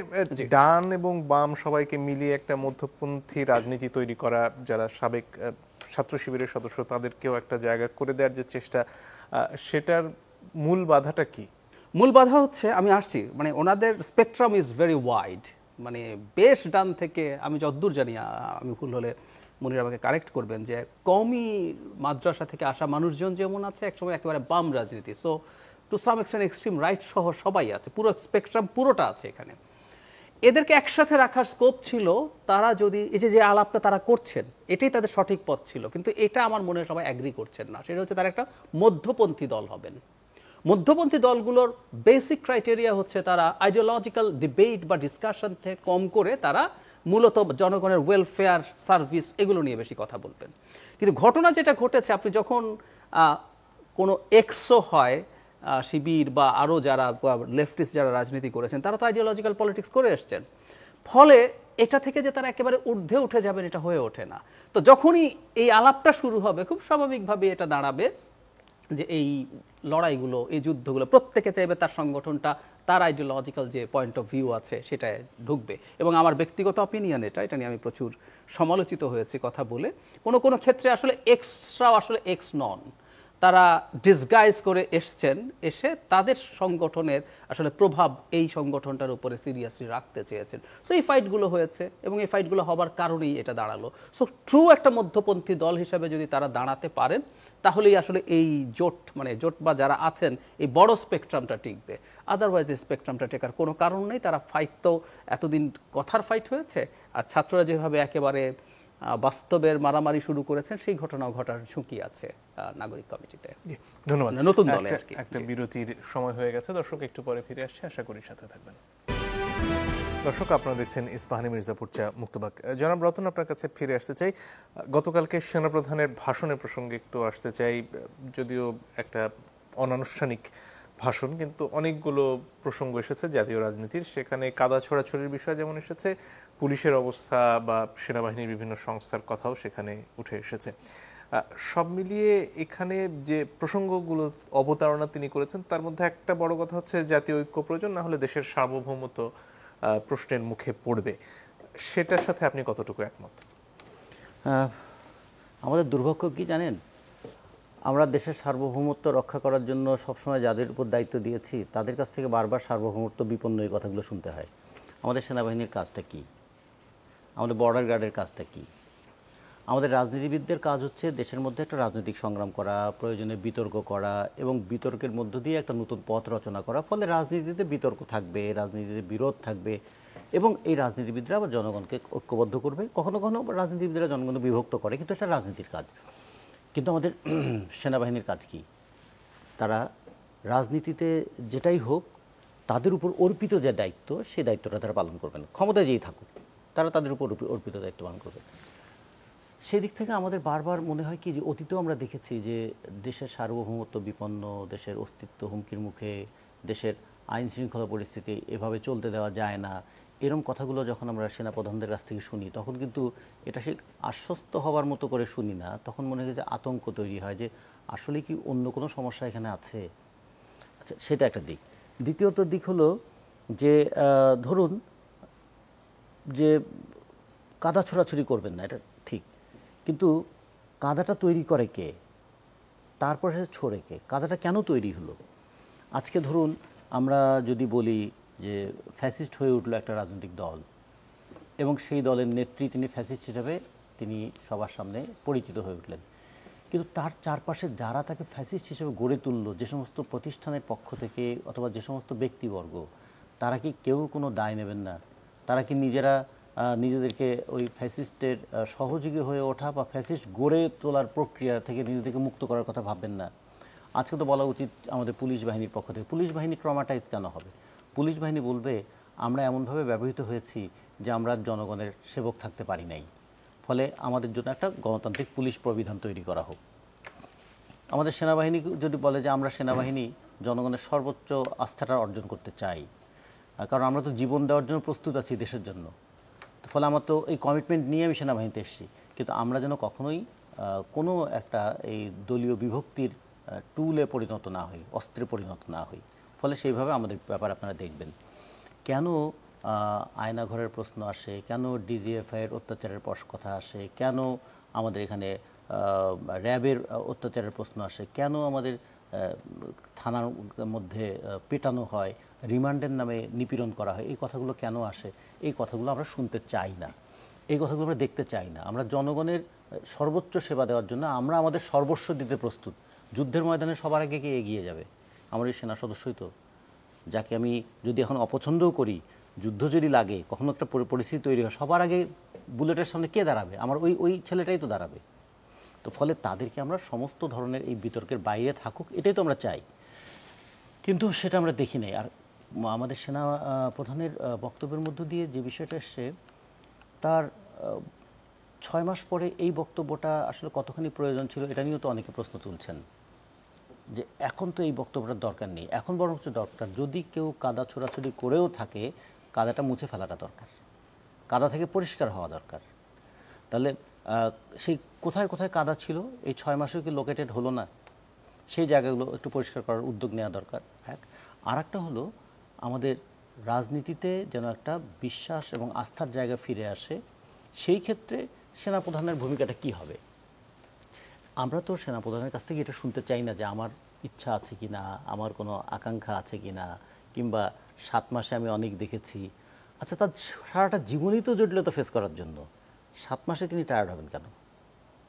ডান এবং বাম সবাইকে মিলিয়ে একটা মধ্যপন্থী রাজনীতি তৈরি করা, যারা সাবেক ছাত্র শিবিরের সদস্য তাদেরকেও একটা জায়গা করে দেওয়ার যে চেষ্টা, সেটার মূল বাধাটা কি? মূল বাধা হচ্ছে, আমি আসছি, মানে ওনাদের স্পেকট্রাম ইজ ভেরি ওয়াইড। মানে বেশ ডান থেকে, আমি যতদূর জানি, আমি ভুল হলে মনির আমাকে কারেক্ট করবেন, যে কওমি মাদ্রাসা থেকে আসা মানুষজন যেমন আছে, একসময় একেবারে বাম রাজনীতি, so to some extent extreme right সহ সবাই আছে, পুরো স্পেকট্রাম পুরোটা আছে এখানে। এদেরকে একসাথে রাখার স্কোপ ছিল, তারা যদি এই যে আলাপটা তারা করছেন এটাই তাদের সঠিক পথ ছিল, কিন্তু এটা আমার মনে হয় সবাই অ্যাগ্রি করছেন না। সেটা হচ্ছে তারা একটা মধ্যপন্থী দল হবেন। মধ্যপন্থী দলগুলোর বেসিক ক্রাইটেরিয়া হচ্ছে তারা আইডিওলজিক্যাল ডিবেট বা ডিসকাশন থেকে কম করে তারা মূলত জনগণের ওয়েলফেয়ার সার্ভিস এগুলো নিয়ে বেশি কথা বলবেন। কিন্তু ঘটনা যেটা ঘটেছে, আপনি যখন কোনো এক্সও হয় শিবির বা আরও যারা লেফটিস্ট যারা রাজনীতি করেছেন, তারা তো আইডিওলজিক্যাল পলিটিক্স করে এসছেন, ফলে এটা থেকে যে তারা একেবারে ঊর্ধ্বে উঠে যাবেন এটা হয়ে ওঠে না। তো যখনই এই আলাপটা শুরু হবে, খুব স্বাভাবিকভাবে এটা দাঁড়াবে যে এই লড়াইগুলো, এই যুদ্ধগুলো প্রত্যেকে চাইবে তার সংগঠনটা তার আইডিওলজিক্যাল যে পয়েন্ট অফ ভিউ আছে সেটায় ঢুকবে। এবং আমার ব্যক্তিগত অপিনিয়ন এটা নিয়ে আমি প্রচুর সমালোচিত হয়েছে কথা বলে, কোনো ক্ষেত্রে আসলে এক্সট্রা আসলে এক্স নন, তারা ডিসগাইজ করে এসে তাদের সংগঠনের আসলে প্রভাব এই সংগঠনটার উপরে সিরিয়াসলি রাখতে চেয়েছেন। সো এই ফাইটগুলো হয়েছে, এবং এই ফাইটগুলো হবার কারণেই এটা দাঁড়ালো। সো ট্রু একটা মধ্যপন্থী দল হিসেবে যদি তারা দাঁড়াতে পারেন, তাহলেই আসলে এই জোট বা যারা আছেন এই বড় স্পেকট্রামটা টিকবে। আদারওয়াইজ এই স্পেকট্রামটা টেকার কোনো কারণ নেই। তারা ফাইট তো এতদিন কথার ফাইট হয়েছে, আর ছাত্ররা যেভাবে একেবারে বাস্তবের মারামারি শুরু করেছেন, সেই ঘটনাও ঘটার ঝুঁকি আছে নাগরিক কমিটিতে। ধন্যবাদ। নতুন দলে একটা বিরতির সময় হয়ে গেছে, দর্শক একটু পরে ফিরে আসছে, আশা করি সাথে থাকবেন। দর্শক, আপনারা দেখছেন ইস্পাহানি মির্জাপুর চা মুক্তবাক। জনাব রতন, আপনার কাছে ফিরে আসতে চাই। গতকালকে সেনাপ্রধানের ভাষণের প্রসঙ্গে একটু আসতে চাই। যদিও একটা অনানুষ্ঠানিক ভাষণ, কিন্তু অনেকগুলো প্রসঙ্গ এসেছে জাতীয় রাজনীতির। সেখানে কাদা ছোড়াছড়ির বিষয় যেমন এসেছে, পুলিশের অবস্থা বা সেনাবাহিনীর বিভিন্ন সংস্থার কথাও সেখানে উঠে এসেছে। সব মিলিয়ে এখানে যে প্রসঙ্গগুলো অবতারণা তিনি করেছেন, তার মধ্যে একটা বড় কথা হচ্ছে জাতীয় ঐক্য প্রয়োজন, না হলে দেশের সার্বভৌমত্ব প্রশ্নের মুখে পড়বে। সেটার সাথে আপনি কতটুকু একমত? আমাদের দুর্ভাগ্য কি জানেন, আমরা দেশের সার্বভৌমত্ব রক্ষা করার জন্য সবসময় যাদের উপর দায়িত্ব দিয়েছি তাদের কাছ থেকে বারবার সার্বভৌমত্ব বিপন্ন এই কথাগুলো শুনতে হয়। আমাদের সেনাবাহিনীর কাজটা কি? আমাদের বর্ডার গার্ডের কাজটা কি? আমাদের রাজনীতিবিদদের কাজ হচ্ছে দেশের মধ্যে একটা রাজনৈতিক সংগ্রাম করা, প্রয়োজনে বিতর্ক করা, এবং বিতর্কের মধ্য দিয়ে একটা নতুন পথ রচনা করা। ফলে রাজনীতিতে বিতর্ক থাকবে, রাজনীতিতে বিরোধ থাকবে, এবং এই রাজনীতিবিদরা আবার জনগণকে ঐক্যবদ্ধ করবে। কখনো কখনো রাজনীতিবিদরা জনগণকে বিভক্ত করে, কিন্তু এটা রাজনীতির কাজ। কিন্তু আমাদের সেনাবাহিনীর কাজ কি? তারা রাজনীতিতে যেটাই হোক, তাদের উপর অর্পিত যে দায়িত্ব, সেই দায়িত্বটা তারা পালন করবেন। ক্ষমতায় যেই থাকুক, তারা তাদের উপর অর্পিত দায়িত্ব পালন করবে। সেই দিক থেকে আমাদের বারবার মনে হয় কি, যে অতীতেও আমরা দেখেছি যে দেশের সার্বভৌমত্ব বিপন্ন, দেশের অস্তিত্ব হুমকির মুখে, দেশের আইন শৃঙ্খলা পরিস্থিতি এভাবে চলতে দেওয়া যায় না, এরকম কথাগুলো যখন আমরা সেনাপ্রধানদের কাছ থেকে শুনি, তখন কিন্তু এটা সে আশ্বস্ত হওয়ার মতো করে শুনি না। তখন মনে হয় যে আতঙ্ক তৈরি হয়, যে আসলে কি অন্য কোনো সমস্যা এখানে আছে। আচ্ছা, সেটা একটা দিক। দ্বিতীয়ত দিক হলো যে ধরুন যে কাদা ছোড়াছুড়ি করবেন না, এটা ঠিক, কিন্তু কাদাটা তৈরি করে কে? তারপরে ছোড়ে কে? কাদাটা কেন তৈরি হলো? আজকে ধরুন আমরা যদি বলি যে ফ্যাসিস্ট হয়ে উঠলো একটা রাজনৈতিক দল এবং সেই দলের নেত্রী তিনি ফ্যাসিস্ট হিসেবে তিনি সবার সামনে পরিচিত হয়ে উঠলেন, কিন্তু তার চারপাশে যারা তাকে ফ্যাসিস্ট হিসেবে গড়ে তুললো, যে সমস্ত প্রতিষ্ঠানের পক্ষ থেকে অথবা যে সমস্ত ব্যক্তিবর্গ, তারা কি কেউ কোনো দায় নেবেন না? তারা কি নিজেরা নিজেদেরকে ওই ফ্যাসিস্টের সহযোগী হয়ে ওঠা বা ফ্যাসিস্ট গড়ে তোলার প্রক্রিয়া থেকে নিজেদেরকে মুক্ত করার কথা ভাববেন না? আজকে তো বলা উচিত আমাদের পুলিশ বাহিনীর পক্ষ থেকে, পুলিশ বাহিনী ট্রমাটাইজ কেন হবে? পুলিশ বাহিনী বলবে আমরা এমনভাবে ব্যবহৃত হয়েছি যে আমরা জনগণের সেবক থাকতে পারি নাই, ফলে আমাদের জন্য একটা গণতান্ত্রিক পুলিশ প্রবিধান তৈরি করা হোক। আমাদের সেনাবাহিনী যদি বলে যে আমরা সেনাবাহিনী জনগণের সর্বোচ্চ আস্থাটা অর্জন করতে চাই, কারণ আমরা তো জীবন দেওয়ার জন্য প্রস্তুত আছি দেশের জন্য, ফলে আমার তো এই কমিটমেন্ট নিয়ে আমি সেনাবাহিনীতে এসেছি, কিন্তু আমরা যেন কখনোই কোনো একটা এই দলীয় বিভক্তির টুলে পরিণত না হই, অস্ত্রে পরিণত না হই। ফলে সেইভাবে আমাদের ব্যাপার আপনারা দেখবেন। কেন আয়নাঘরের প্রশ্ন আসে, কেন ডিজিএফআইয়ের অত্যাচারের কথা আসে, কেন আমাদের এখানে র্যাবের অত্যাচারের প্রশ্ন আসে, কেন আমাদের থানার মধ্যে পেটানো হয়, রিমান্ডের নামে নিপীড়ন করা হয়, এই কথাগুলো কেন আসে? এই কথাগুলো আমরা শুনতে চাই না, এই কথাগুলো আমরা দেখতে চাই না। আমরা জনগণের সর্বোচ্চ সেবা দেওয়ার জন্য আমরা আমাদের সর্বস্ব দিতে প্রস্তুত। যুদ্ধের ময়দানে সবার আগে কে এগিয়ে যাবে? আমার এই সেনা সদস্যই তো, যাকে আমি যদি এখন অপছন্দও করি, যুদ্ধ যদি লাগে, কখনো একটা পরিস্থিতি তৈরি হয়, সবার আগে বুলেটের সামনে কে দাঁড়াবে? আমার ওই ছেলেটাই তো দাঁড়াবে। তো ফলে তাদেরকে আমরা সমস্ত ধরনের এই বিতর্কের বাইরে থাকুক, এটাই তো আমরা চাই, কিন্তু সেটা আমরা দেখি নাই। আর আমাদের সেনা প্রধানের বক্তব্যের মধ্য দিয়ে যে বিষয়টা এসছে, তার 6 মাস পরে এই বক্তব্যটা আসলে কতখানি প্রয়োজন ছিল, এটা নিয়েও তো অনেকে প্রশ্ন তুলছেন যে এখন তো এই বক্তব্যটার দরকার নেই, এখন বরঞ্চ দরকার যদি কেউ কাদা ছোড়াছুড়ি করেও থাকে, কাদাটা মুছে ফেলাটা দরকার, কাদা থেকে পরিষ্কার হওয়া দরকার। তাহলে সেই কোথায় কোথায় কাদা ছিল এই 6 মাসেও কি লোকেটেড হলো না? সেই জায়গাগুলো একটু পরিষ্কার করার উদ্যোগ নেওয়া দরকার। এক আর একটা হলো আমাদের রাজনীতিতে যেন একটা বিশ্বাস এবং আস্থার জায়গা ফিরে আসে, সেই ক্ষেত্রে সেনাপ্রধানের ভূমিকাটা কি হবে? আমরা তো সেনাপ্রধানের কাছ থেকে এটা শুনতে চাই না যে আমার ইচ্ছা আছে কি না, আমার কোনো আকাঙ্ক্ষা আছে কি না, কিংবা 7 মাসে আমি অনেক দেখেছি। আচ্ছা, তার সারাটা জীবনই তো জটিলতা ফেস করার জন্য 7 মাসে তিনি টায়ার্ড হবেন কেন?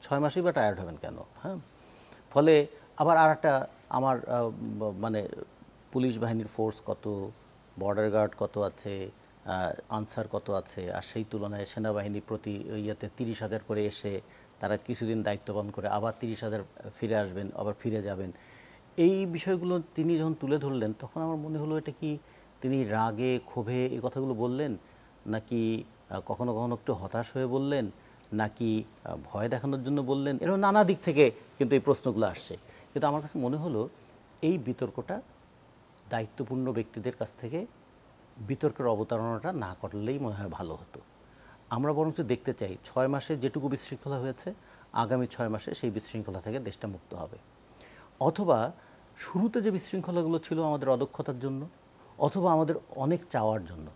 6 মাসেই বা টায়ার্ড হবেন কেন? হ্যাঁ, ফলে আবার আর একটা আমার মানে পুলিশ বাহিনীর ফোর্স কত, বর্ডার গার্ড কত আছে, আনসার কত আছে, আর সেই তুলনায় সেনাবাহিনী প্রতি ইয়েতে 30,000 করে এসে তারা কিছুদিন দায়িত্ব পালন করে আবার 30,000 ফিরে আসবেন, আবার ফিরে যাবেন। এই বিষয়গুলো তিনি যখন তুলে ধরলেন, তখন আমার মনে হলো এটা কি তিনি রাগে ক্ষোভে এই কথাগুলো বললেন, নাকি কখনো কখনো একটু হতাশ হয়ে বললেন, নাকি ভয় দেখানোর জন্য বললেন? এরকম নানা দিক থেকে কিন্তু এই প্রশ্নগুলো আসছে। কিন্তু আমার কাছে মনে হলো এই বিতর্কটা দায়িত্বপূর্ণ ব্যক্তিদের কাছ থেকে বিতর্কের অবতারণাটা না করলেই মনে হয় ভালো হতো। আমরা বরঞ্চ দেখতে চাই 6 মাসে যেটুকু বিশৃঙ্খলা হয়েছে, আগামী 6 মাসে সেই বিশৃঙ্খলা থেকে দেশটা মুক্ত হবে। অথবা শুরুতে যে বিশৃঙ্খলাগুলো ছিল আমাদের অদক্ষতার জন্য, অথবা আমাদের অনেক চাওয়ার জন্য,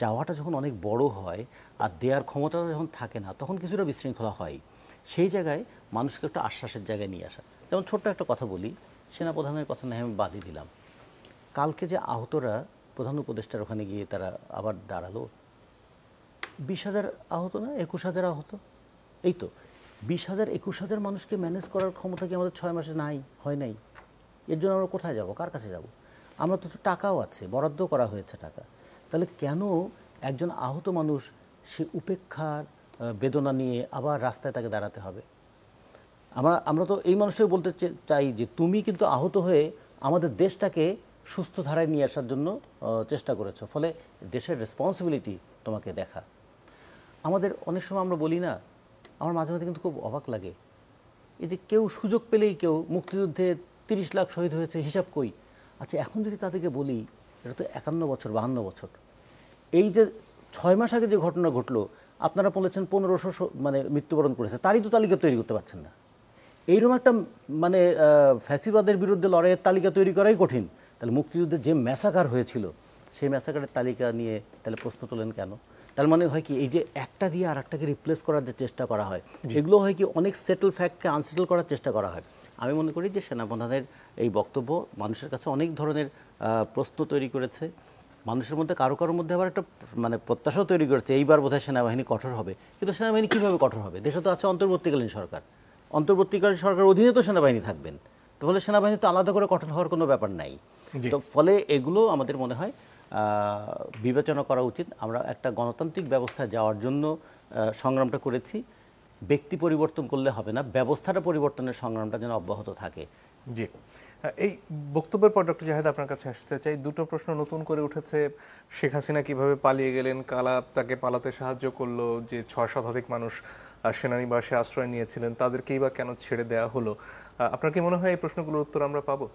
চাওয়াটা যখন অনেক বড় হয় আর দেওয়ার ক্ষমতাটা যখন থাকে না, তখন কিছুটা বিশৃঙ্খলা হয়। সেই জায়গায় মানুষকে একটা আশ্বাসের জায়গায় নিয়ে আসা। যেমন ছোট্ট একটা কথা বলি, সেনাপ্রধানের কথা না আমি বাদই দিলাম, কালকে যে আহতরা প্রধান উপদেষ্টার ওখানে গিয়ে তারা আবার দাঁড়ালো, 20,000 আহত না 21,000 আহত, এই তো 20,000 21,000 মানুষকে ম্যানেজ করার ক্ষমতা কি আমাদের 6 মাসে হয় নাই? এর জন্য আমরা কোথায় যাব, কার কাছে যাব? আমরা তো টাকাও আছে, বরাদ্দ করা হয়েছে টাকা, তাহলে কেন একজন আহত মানুষ সে উপেক্ষার বেদনা নিয়ে আবার রাস্তায় তাকে দাঁড়াতে হবে? আমরা তো এই মানুষকে বলতে চাই যে তুমি কিন্তু আহত হয়ে আমাদের দেশটাকে সুস্থ ধারায় নিয়ে আসার জন্য চেষ্টা করেছো, ফলে দেশের রেসপন্সিবিলিটি তোমাকে দেখা। আমাদের অনেক সময় আমরা বলি না, আমার মাঝে মাঝে কিন্তু খুব অবাক লাগে, এই যে কেউ সুযোগ পেলেই কেউ মুক্তিযুদ্ধে 30 লাখ শহীদ হয়েছে, হিসাব কই? আচ্ছা, এখন যদি তাদেরকে বলি এটা তো 51 বছর 52 বছর, এই যে 6 মাস আগে যে ঘটনা ঘটলো, আপনারা বলেছেন 1500 মানে মৃত্যুবরণ করেছে, তারই তো তালিকা তৈরি করতে পারছেন না। এইরকম একটা মানে ফ্যাসিবাদের বিরুদ্ধে লড়াইয়ের তালিকা তৈরি করাই কঠিন, তাহলে মুক্তিযুদ্ধে যে ম্যাসাকার হয়েছিল সেই ম্যাসাকারের তালিকা নিয়ে তাহলে প্রশ্ন তোলেন কেন? তার মানে হয় কি এই যে একটা দিয়ে আর একটাকে রিপ্লেস করার যে চেষ্টা করা হয়, সেগুলো হয় কি অনেক সেটেল ফ্যাক্টকে আনসেটেল করার চেষ্টা করা হয়। আমি মনে করি যে সেনাপ্রধানের এই বক্তব্য মানুষের কাছে অনেক ধরনের প্রশ্ন তৈরি করেছে, মানুষের মধ্যে কারো কারোর মধ্যে আবার একটা মানে প্রত্যাশাও তৈরি করেছে এইবার বোধহয় সেনাবাহিনী কঠোর হবে। কিন্তু সেনাবাহিনী কীভাবে কঠোর হবে? দেশে তো আছে অন্তর্বর্তীকালীন সরকার, অন্তর্বর্তীকালীন সরকার অধীনে তো সেনাবাহিনী থাকবেন, তো ফলে সেনাবাহিনী তো আলাদা করে কঠোর হওয়ার কোনো ব্যাপার নাই। তো ফলে এগুলো আমাদের মনে হয় বিবেচনা করা উচিত। আমরা একটা গণতান্ত্রিক ব্যবস্থায় যাওয়ার জন্য সংগ্রামটা করেছি, ব্যক্তি পরিবর্তন করলে হবে না, ব্যবস্থাটা পরিবর্তনের সংগ্রামটা যেন অব্যাহত থাকে। জি, এই বক্তব্যের পর ডক্টর জাহেদ আপনার কাছে আসতে চাই। দুটো প্রশ্ন নতুন করে উঠেছে। শেখ হাসিনা কিভাবে পালিয়ে গেলেন, কালা তাকে পালাতে সাহায্য করলো, যে 6 শতাধিক মানুষ সেনানিবাসে আশ্রয় নিয়েছিলেন তাদেরকেই বা কেন ছেড়ে দেওয়া হলো? আপনার কি মনে হয় এই প্রশ্নগুলোর উত্তর আমরা পাবো?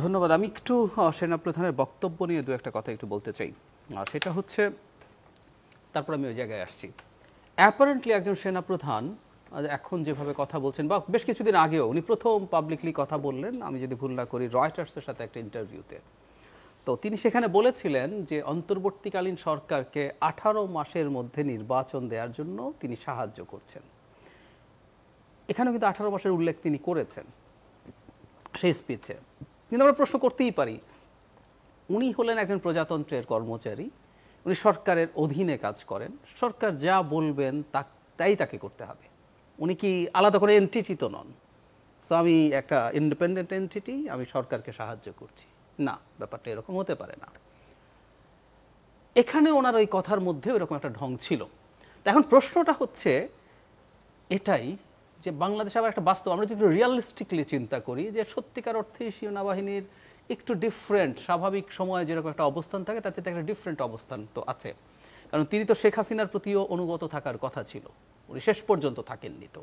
ধন্যবাদ। আমি একটু সেনাপ্রধানের বক্তব্য নিয়ে দু একটা কথা একটু বলতে চাই। সেটা হচ্ছে, তারপর আমি ওই জায়গায় আসছি। অ্যাপারেন্টলি একজন সেনাপ্রধান এখন যেভাবে কথা বলছেন, বা বেশ কিছুদিন আগেও উনি প্রথম পাবলিকলি কথা বললেন, আমি যদি ভুল না করি রয়টার্সের সাথে একটা ইন্টারভিউতে, তো তিনি সেখানে বলেছিলেন যে অন্তর্বর্তীকালীন সরকারকে 18 মাসের মধ্যে নির্বাচন দেওয়ার জন্য তিনি সাহায্য করছেন। এখানেও কিন্তু 18 মাসের উল্লেখ তিনি করেছেন সেই স্পিচে। কিন্তু আমরা প্রশ্ন করতেই পারি, উনি হলেন একজন প্রজাতন্ত্রের কর্মচারী, উনি সরকারের অধীনে কাজ করেন, সরকার যা বলবেন তাই তাকে করতে হবে। উনি কি আলাদা করে এন্টিটি তো নন। সো আমি একটা ইন্ডিপেন্ডেন্ট এন্টিটি, আমি সরকারকে সাহায্য করছি না, ব্যাপারটা এরকম হতে পারে না। এখানে ওনার ওই কথার মধ্যে ওইরকম একটা ঢং ছিল। এখন প্রশ্নটা হচ্ছে এটাই যে বাংলাদেশে আবার একটা বাস্তব, আমরা যদি রিয়ালিস্টিকলি চিন্তা করি যে সত্যিকার অর্থে সেনাবাহিনীর একটু ডিফারেন্ট, স্বাভাবিক সময়ে যেরকম একটা অবস্থান থাকে তার চেয়ে একটা ডিফারেন্ট অবস্থান তো আছে। কারণ তিনি তো শেখ হাসিনার প্রতিও অনুগত থাকার কথা ছিল, উনি শেষ পর্যন্ত থাকেননি। তো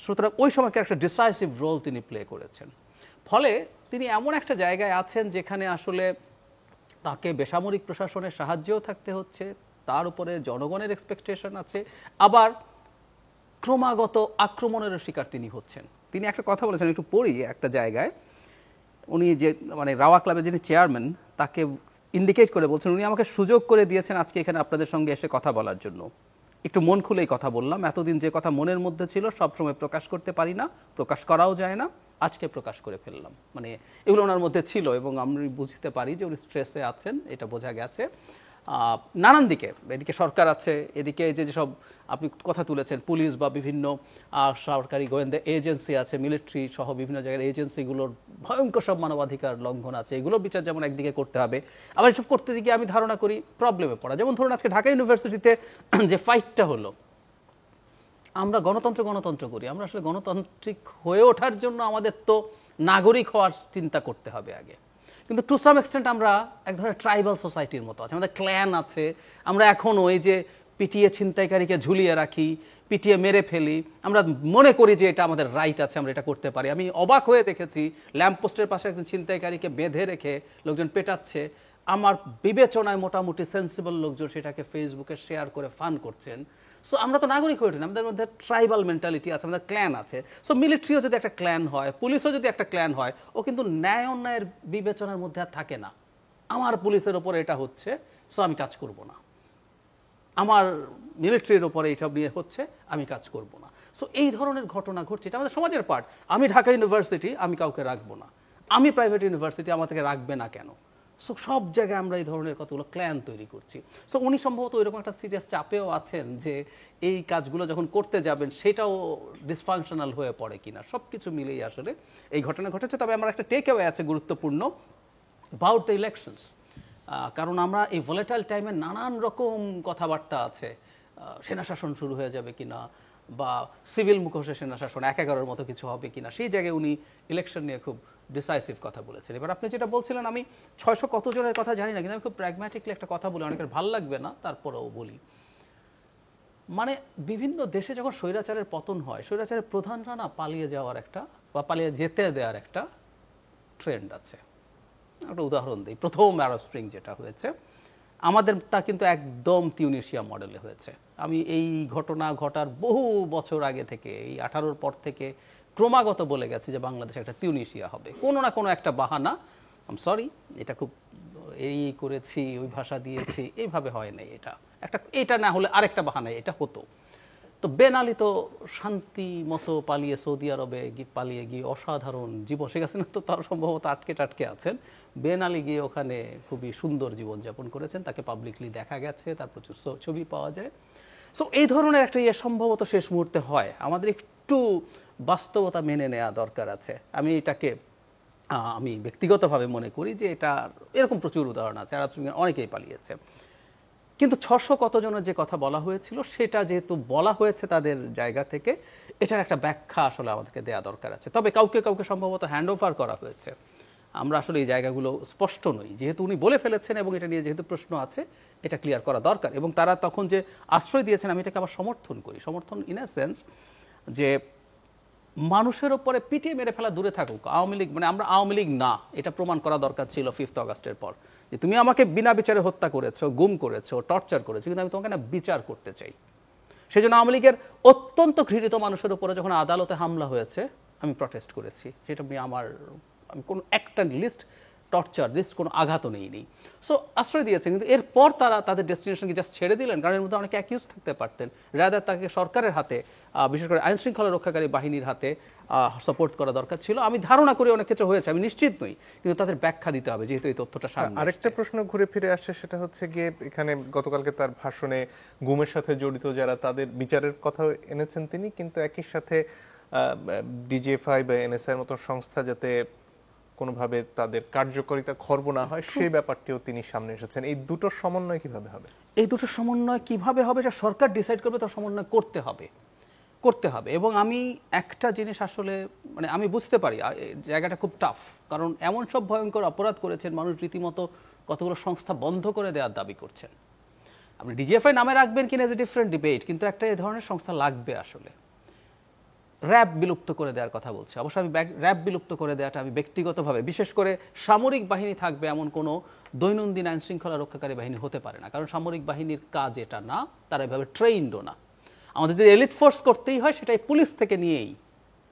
সুতরাং ওই সময়কে একটা ডিসাইসিভ রোল তিনি প্লে করেছেন। ফলে তিনি এমন একটা জায়গায় আছেন যেখানে আসলে তাকে বেসামরিক প্রশাসনের সাহায্যও থাকতে হচ্ছে, তার উপরে জনগণের এক্সপেকটেশন আছে, আবার ক্রমাগত আক্রমণের শিকার তিনি হচ্ছেন। তিনি একটা কথা বলেছেন, একটু পড়ি একটা জায়গায়, উনি যে মানে রাওয়া ক্লাবের যিনি চেয়ারম্যান তাকে ইন্ডিকেট করে বলছেন, উনি আমাকে সুযোগ করে দিয়েছেন আজকে এখানে আপনাদের সঙ্গে এসে কথা বলার জন্য, একটু মন খুলেই কথা বললাম, এতদিন যে কথা মনের মধ্যে ছিল সবসময় প্রকাশ করতে পারি না, প্রকাশ করাও যায় না, আজকে প্রকাশ করে ফেললাম। মানে এগুলো ওনার মধ্যে ছিল এবং আমি বুঝতে পারি যে উনি স্ট্রেসে আছেন, এটা বোঝা গেছে। নানান দিকে, এদিকে সরকার আছে, এদিকে যেসব আপনি কথা তুলেছেন পুলিশ বা বিভিন্ন সরকারি গোয়েন্দা এজেন্সি আছে, মিলিটারি সহ বিভিন্ন জায়গার এজেন্সিগুলোর ভয়ঙ্কর সব মানবাধিকার লঙ্ঘন আছে, এগুলো বিচার যেমন একদিকে করতে হবে, আবার এসব করতে গিয়ে আমি ধারণা করি প্রবলেমে পড়া। যেমন ধরুন আজকে ঢাকা ইউনিভার্সিটিতে যে ফাইটটা হলো, আমরা গণতন্ত্র করি, আমরা আসলে গণতান্ত্রিক হয়ে ওঠার জন্য আমাদের তো নাগরিক হওয়ার চিন্তা করতে হবে আগে। কিন্তু টু সাম এক্সটেন্ট আমরা এক ধরনের ট্রাইবাল সোসাইটির মতো আছে, আমাদের ক্ল্যান আছে, আমরা এখনও এই যে পিটিয়ে ছিনতাইকারীকে ঝুলিয়ে রাখি, পিটিয়ে মেরে ফেলি, আমরা মনে করি যে এটা আমাদের রাইট আছে, আমরা এটা করতে পারি। আমি অবাক হয়ে দেখেছি ল্যাম্পপোস্টের পাশে একজন ছিনতাইকারীকে বেঁধে রেখে লোকজন পেটাচ্ছে, আমার বিবেচনায় মোটামুটি সেন্সিবল লোকজন সেটাকে ফেসবুকে শেয়ার করে ফান করছেন। সো আমরা তো নাগরিক হয়ে উঠি না, আমাদের মধ্যে ট্রাইবাল মেন্টালিটি আছে, আমাদের ক্ল্যান আছে। সো মিলিটারিও যদি একটা ক্ল্যান হয়, পুলিশও যদি একটা ক্ল্যান হয়, ও কিন্তু ন্যায় অন্যায়ের বিবেচনার মধ্যে আর থাকে না। আমার পুলিশের ওপরে এটা হচ্ছে, সো আমি কাজ করব না, আমার মিলিটারির ওপরে এইসব নিয়ে হচ্ছে, আমি কাজ করব না। সো এই ধরনের ঘটনা ঘটছে, এটা আমাদের সমাজের পার্ট। আমি ঢাকা ইউনিভার্সিটি, আমি কাউকে রাখবো না, আমি প্রাইভেট ইউনিভার্সিটি, আমার থেকে রাখবে না কেন? সো সব জায়গায় আমরা এই ধরনের কতগুলো ক্ল্যান তৈরি করছি। সো উনি সম্ভবত ওইরকম একটা সিরিয়াস চাপেও আছেন যে এই কাজগুলো যখন করতে যাবেন সেটাও ডিসফাংশনাল হয়ে পড়ে কিনা, সব কিছু মিলেই আসলে এই ঘটনা ঘটেছে। তবে আমার একটা টেক অ্যাওয়ে আছে গুরুত্বপূর্ণ অ্যাবাউট দ্য ইলেকশনস, কারণ আমরা এই ভলেটাইল টাইমে নানান রকম কথাবার্তা আছে, সেনা শাসন শুরু হয়ে যাবে কিনা, বা সিভিল মুখোশে সেনা শাসন 1-11 মতো কিছু হবে কিনা, সেই জায়গায় উনি ইলেকশন নিয়ে খুব ডিসাইসিভ কথা বলেছেন। এবার আপনি যেটা বলছিলেন, আমি 600 কত জনের কথা জানি না, কিন্তু আমি খুব প্র্যাগম্যাটিকলি একটা কথা বলি, অনেকের ভাল লাগবে না, তারপরেও বলি। মানে বিভিন্ন দেশে যখন স্বৈরাচারের পতন হয়, স্বৈরাচারের প্রধানরা না পালিয়ে যাওয়ার একটা বা পালিয়ে যেতে দেওয়ার একটা ট্রেন্ড আছে। একটা উদাহরণ দিই, প্রথম আরব স্প্রিং যেটা হয়েছে, আমাদেরটা কিন্তু একদম তিউনিসিয়া মডেলে হয়েছে। আমি এই ঘটনা ঘটার বহু বছর আগে থেকে, এই 18-র পর থেকে ক্রমাগত বলে গেছি যে বাংলাদেশ একটা তিউনিসিয়া হবে, কোনো না কোনো একটা বাহানা, আই এম সরি, এটা খুব এই করেছি, ওই ভাষা দিয়েছি, এইভাবে হয় নাই, এটা একটা, এটা না হলে আরেকটা বাহানায় এটা হতো। তো বেন আলী তো শান্তি মতো পালিয়ে সৌদি আরবে পালিয়ে গিয়ে অসাধারণ জীবন, শেখ হাসিনা তো তার সম্ভবত আটকে টাটকে আছেন, বেন আলী গিয়ে ওখানে খুবই সুন্দর জীবনযাপন করেছেন, তাকে পাবলিকলি দেখা গেছে, তার প্রচুর ছবি পাওয়া যায়। সো এই ধরনের একটা সম্ভবত শেষ মুহূর্তে হয়, আমাদের একটু বাস্তবতা মেনে নেওয়া দরকার আছে। আমি ব্যক্তিগতভাবে মনে করি যে এটা এরকম প্রচুর উদাহরণ আছে, আরব স্প্রিংয়ে অনেকেই পালিয়েছে, কিন্তু 600 কতজনের যে কথা বলা হয়েছিল সেটা যেহেতু বলা হয়েছে তাদের জায়গা থেকে, এটার একটা ব্যাখ্যা আসলে আমাদেরকে দেওয়া দরকার আছে। তবে কাউকে কাউকে সম্ভবত হ্যান্ড ওভার করা হয়েছে, আমরা আসলে এই জায়গাগুলো স্পষ্ট নই, যেহেতু উনি বলে ফেলেছেন এবং এটা নিয়ে যেহেতু প্রশ্ন আছে এটা ক্লিয়ার করা দরকার। এবং তারা তখন যে আশ্রয় দিয়েছেন আমি এটাকে আবার সমর্থন করি, সমর্থন ইন আ সেন্স যে মানুষের ওপরে পিটিয়ে মেরে ফেলা দূরে থাকুক, আওয়ামী লীগ মানে আমরা আওয়ামী লীগ না এটা প্রমাণ করা দরকার ছিল 5 আগস্টের পর, যে তুমি আমাকে বিনা বিচারে হত্যা করেছো, গুম করেছো, টর্চার করেছো, কিন্তু আমি তোমাকে না বিচার করতে চাই। সেই জন্য আওয়ামী লীগের অত্যন্ত ঘৃণিত মানুষের উপরে যখন আদালতে হামলা হয়েছে আমি প্রটেস্ট করেছি, সেটা আমি কোনো একটা লিস্ট টর্চার লিস্ট কোনো আঘাতও নেই। সো আশ্রয় দিয়েছে, কিন্তু এরপর তারা তাদের ডেস্টিনেশনকে জাস্ট ছেড়ে দিলেন, কারণ এর মধ্যে অনেকে অ্যাকিউজ থাকতে পারতেন, রাদার তাকে সরকারের হাতে বিশেষ করে আইন শৃঙ্খলা রক্ষাকারী বাহিনীর হাতে সাপোর্ট করা দরকার ছিল। আমি ধারণা করি অনেক ক্ষেত্রে হয়েছে, আমি নিশ্চিত নই, কিন্তু তাদের ব্যাখ্যা দিতে হবে যেহেতু এই তথ্যটা সামনে। আরেকটা প্রশ্ন ঘুরে ফিরে আসছে, সেটা হচ্ছে গিয়ে এখানে গতকালকে তার ভাষণে গুমের সাথে জড়িত যারা তাদের বিচারের কথা এনেছেন তিনি, কিন্তু একই সাথে ডিজিএফআই বা এনএসআই এর মতো সংস্থা যাতে কোনোভাবে তাদের কার্যকারিতা খর্ব না হয় সেই ব্যাপারটিও তিনি সামনে এসেছেন। এই দুটোর সমন্বয় কিভাবে হবে? এই দুটোর সমন্বয় কিভাবে হবে এটা সরকার ডিসাইড করবে, তার সমন্বয় করতে হবে। এবং আমি একটা জিনিস আসলে মানে আমি বুঝতে পারি জায়গাটা খুব টাফ, কারণ এমন সব ভয়ঙ্কর অপরাধ করেছেন মানুষ রীতিমতো কতগুলো সংস্থা বন্ধ করে দেওয়ার দাবি করছেন। আপনি ডিজিএফআই নামে রাখবেন কিনা ইজ এ ডিফারেন্ট ডিবেট, কিন্তু একটা এই ধরনের সংস্থা লাগবে আসলে। র্যাব বিলুপ্ত করে দেওয়ার কথা বলছে, অবশ্য আমি র্যাব বিলুপ্ত করে দেওয়াটা আমি ব্যক্তিগতভাবে, বিশেষ করে সামরিক বাহিনী থাকবে এমন কোনো দৈনন্দিন আইন শৃঙ্খলা রক্ষাকারী বাহিনী হতে পারে না, কারণ সামরিক বাহিনীর কাজ এটা না, তারা এভাবে ট্রেইনডও না। আমাদের যদি এলিট ফোর্স করতেই হয় সেটাই পুলিশ থেকে নিয়েই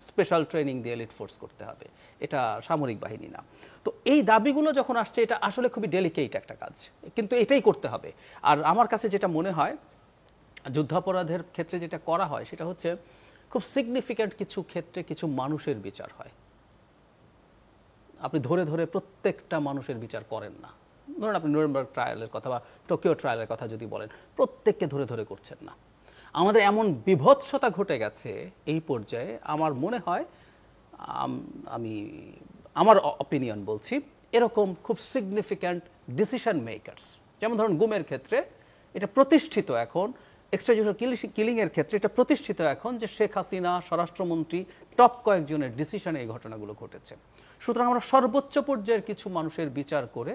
স্পেশাল ট্রেনিং দিয়ে এলিট ফোর্স করতে হবে, এটা সামরিক বাহিনী না। তো এই দাবিগুলো যখন আসছে এটা আসলে খুবই ডেলিকেট একটা কাজ, কিন্তু এটাই করতে হবে। আর আমার কাছে যেটা মনে হয় যুদ্ধাপরাধের ক্ষেত্রে যেটা করা হয় সেটা হচ্ছে খুব সিগনিফিক্যান্ট কিছু ক্ষেত্রে কিছু মানুষের বিচার হয়, আপনি ধরে ধরে প্রত্যেকটা মানুষের বিচার করেন না। ধরুন আপনি নুরেমবার্গ ট্রায়ালের কথা বা টোকিও ট্রায়ালের কথা যদি বলেন, প্রত্যেককে ধরে ধরে করছেন না। আমাদের এমন বিভৎসতা ঘটে গেছে এই পর্যায়ে, আমার মনে হয় আমার অপিনিয়ন বলছি, এরকম খুব সিগনিফিক্যান্ট ডিসিশন মেকারস, যেমন ধরুন গুমের ক্ষেত্রে এটা প্রতিষ্ঠিত এখন, এক্সট্রাজুডিশিয়াল কিলিং এর ক্ষেত্রে এটা প্রতিষ্ঠিত এখন যে শেখ হাসিনা স্বরাষ্ট্রমন্ত্রী টপ কয়েকজনের ডিসিশনে এই ঘটনাগুলো ঘটেছে। সুতরাং আমরা সর্বোচ্চ পর্যায়ের কিছু মানুষের বিচার করে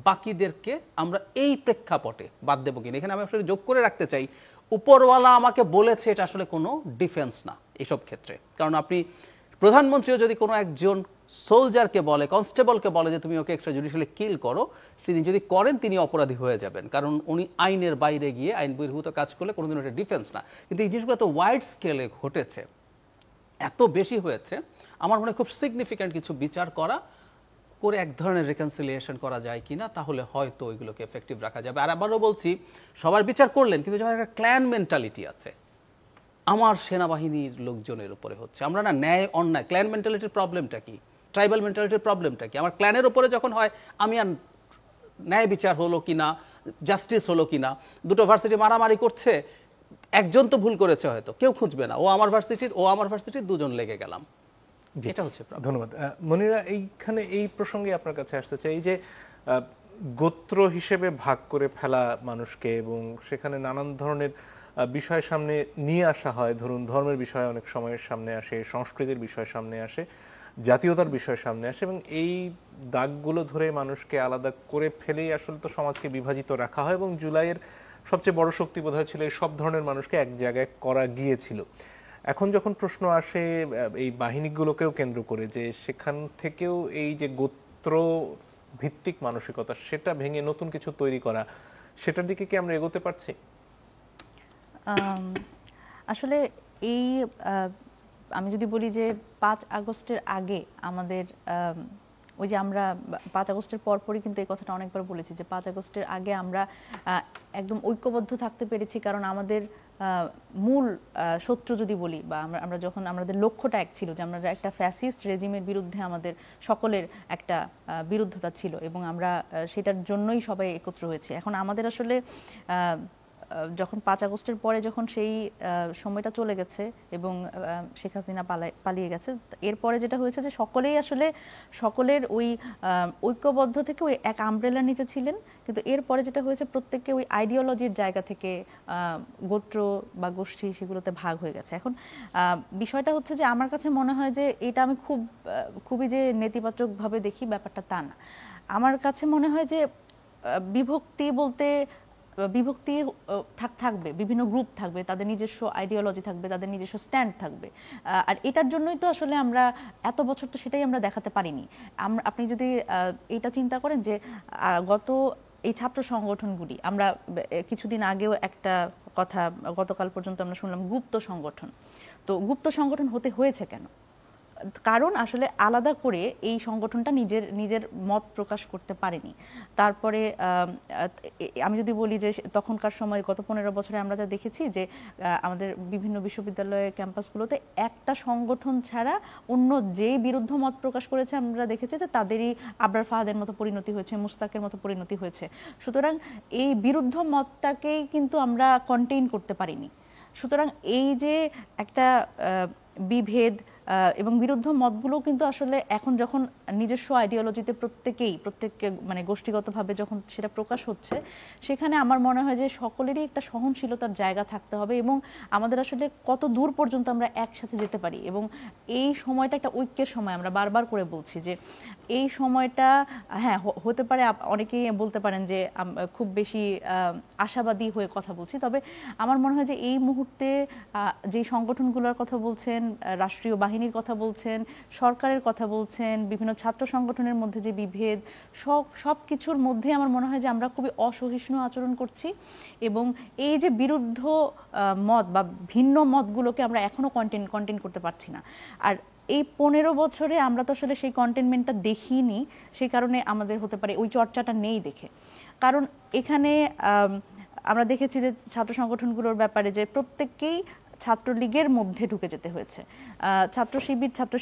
বাকিদেরকে আমরা এই প্রেক্ষাপটে বাদ দেবো কিনা, এখানে আমি আসলে যোগ করে রাখতে চাই উপরওয়ালা আমাকে বলেছে এটা আসলে কোনো ডিফেন্স না এইসব ক্ষেত্রে। কারণ আপনি প্রধানমন্ত্রীও যদি কোনো একজন সোলজারকে বলে, কনস্টেবলকে বলে যে তুমি ওকে এক্সট্রা জুডিশিয়ালি কিল করো, তিনি যদি করেন তিনি অপরাধী হয়ে যাবেন, কারণ উনি আইনের বাইরে গিয়ে আইন বহির্ভূত কাজ করলে কোনোদিন ওটা ডিফেন্স না। কিন্তু এই জিনিসগুলো এত ওয়াইড স্কেলে ঘটেছে, এত বেশি হয়েছে, আমার মনে হয় খুব সিগনিফিক্যান্ট কিছু বিচার করে এক ধরনের রিকনসিলিয়েশন করা যায় কিনা, তাহলে হয়তো ওইগুলোকে এফেক্টিভ রাখা যাবে। আর আবারও বলছি, সবার বিচার করলেন, কিন্তু যখন একটা ক্ল্যান মেন্টালিটি আছে, আমার সেনাবাহিনীর লোকজনের উপরে হচ্ছে, আমরা না ন্যায় অন্যায়, ক্ল্যান মেন্টালিটির প্রবলেমটা কি, ট্রাইবাল মেন্টালিটির প্রবলেমটা কি, আমার ক্ল্যানের উপরে যখন হয় আমি আর ন্যায় বিচার হলো কিনা, জাস্টিস হলো কিনা, দুটো ভার্সিটি মারামারি করছে, একজন তো ভুল করেছে হয়তো, কেউ খুঁজবে না, ও আমার ভার্সিটির দুজন লেগে গেলাম, এটা হচ্ছে। ধন্যবাদ মনিরা। এইখানে এই প্রসঙ্গে আপনার কাছে আসতে চাই, এই যে গোত্র হিসেবে ভাগ করে ফেলা মানুষকে এবং সেখানে নানান ধরনের বিষয় সামনে নিয়ে আসা হয়, ধরুন ধর্মের বিষয় অনেক সময় সামনে আসে, সংস্কৃতির বিষয় সামনে আসে, জাতীয়তার বিষয় সামনে আসে, এবং এই দাগগুলো ধরে মানুষকে আলাদা করে ফেলেই আসলে তো সমাজকে বিভাজিত রাখা হয়, এবং জুলাইয়ের সবচেয়ে বড় শক্তি বোধহয় ছিল এই সব ধরনের মানুষকে এক জায়গায় করা গিয়েছিল। এখন যখন প্রশ্ন আসে এই বাহিনীগুলোকেও কেন্দ্র করে যে সেখান থেকেও এই যে গোত্র ভিত্তিক মানসিকতা সেটা ভেঙে নতুন কিছু তৈরি করা, সেটার দিকে কি আমরা এগোতে পারছি? আসলে এই আমি যদি বলি যে 5 আগস্টের আগে আমাদের ওই যে আমরা 5 আগস্টের পরপরই কিন্তু এই কথাটা অনেকবার বলেছি যে 5 আগস্টের আগে আমরা একদম ঐক্যবদ্ধ থাকতে পেরেছি, কারণ আমাদের মূল শত্রু যদি বলি, বা আমরা যখন আমাদের লক্ষ্যটা এক ছিল যে আমরা একটা ফ্যাসিস্ট রেজিমের বিরুদ্ধে আমাদের সকলের একটা বিরুদ্ধতা ছিল এবং আমরা সেটার জন্যই সবাই একত্র হয়েছে। এখন আমাদের আসলে যখন 5 আগস্টের পরে যখন সেই সময়টা চলে গেছে এবং শেখ হাসিনা পালিয়ে গেছে, এরপরে যেটা হয়েছে যে সকলেই আসলে সকলের ওই ঐক্যবদ্ধ থেকে ওই এক আমব্রেলার নিচে ছিলেন, কিন্তু এরপরে যেটা হয়েছে প্রত্যেককে ওই আইডিওলজির জায়গা থেকে গোত্র বা গোষ্ঠী সেগুলোতে ভাগ হয়ে গেছে। এখন বিষয়টা হচ্ছে যে আমার কাছে মনে হয় যে এটা আমি খুবই যে নেতিবাচকভাবে দেখি ব্যাপারটা তা না। আমার কাছে মনে হয় যে বিভক্তি থাকবে, বিভিন্ন গ্রুপ থাকবে, তাদের নিজস্ব আইডিওলজি থাকবে, তাদের নিজস্ব স্ট্যান্ড থাকবে, আর এটার জন্যই তো আসলে আমরা এত বছর তো সেটাই আমরা দেখাতে পারিনি। আপনি যদি এটা চিন্তা করেন যে গত এই ছাত্র সংগঠনগুলি, আমরা কিছুদিন আগেও একটা কথা গতকাল পর্যন্ত আমরা শুনলাম গুপ্ত সংগঠন। তো গুপ্ত সংগঠন হতে হয়েছে কেন? কারণ আসলে আলাদা করে এই সংগঠনটা নিজের মত প্রকাশ করতে পারেনি। তারপরে আমি যদি বলি যে তখনকার সময় গত 15 বছরে আমরা যা দেখেছি যে আমাদের বিভিন্ন বিশ্ববিদ্যালয় ক্যাম্পাসগুলোতে একটা সংগঠন ছাড়া অন্য যেই বিরুদ্ধ মত প্রকাশ করেছে আমরা দেখেছি যে তাদেরই আবরার ফাহাদের মতো পরিণতি হয়েছে, মুস্তাকের মতো পরিণতি হয়েছে। সুতরাং এই বিরুদ্ধ মতটাকেই কিন্তু আমরা কন্টেইন করতে পারিনি। সুতরাং এই যে একটা বিভেদ এবং বিরুদ্ধ মতগুলো কিন্তু আসলে এখন যখন নিজস্ব আইডিওলজিতে প্রত্যেককে মানে গোষ্ঠীগতভাবে যখন সেটা প্রকাশ হচ্ছে, সেখানে আমার মনে হয় যে সকলেরই একটা সহনশীলতার জায়গা থাকতে হবে এবং আমাদের আসলে কত দূর পর্যন্ত আমরা একসাথে যেতে পারি। এবং এই সময়টা একটা ঐক্যের সময়, আমরা বারবার করে বলছি যে এই সময়টা, হ্যাঁ হতে পারে অনেকেই বলতে পারেন যে খুব বেশি আশাবাদী হয়ে কথা বলছি, তবে আমার মনে হয় যে এই মুহূর্তে যে সংগঠনগুলোর কথা বলছেন, রাষ্ট্রীয় বাহিনীর কথা বলছেন, সরকারের কথা বলছেন, বিভিন্ন ছাত্র সংগঠনের মধ্যে যে বিভেদ, সব কিছুর মধ্যে আমার মনে হয় যে আমরা খুবই অসহিষ্ণু আচরণ করছি এবং এই যে বিরুদ্ধ মত বা ভিন্ন মতগুলোকে আমরা এখনো কন্টেন করতে পারছি না। আর এই 15 বছরে আমরা তো আসলে সেই কন্টেনমেন্টটা দেখিনি, সেই কারণে আমাদের হতে পারে ওই চর্চাটা নেই দেখে। কারণ এখানে আমরা দেখেছি যে ছাত্র সংগঠনগুলোর ব্যাপারে যে প্রত্যেককেই ছাত্রলীগের মধ্যে ঢুকে যেতে হয়েছে, ছাত্র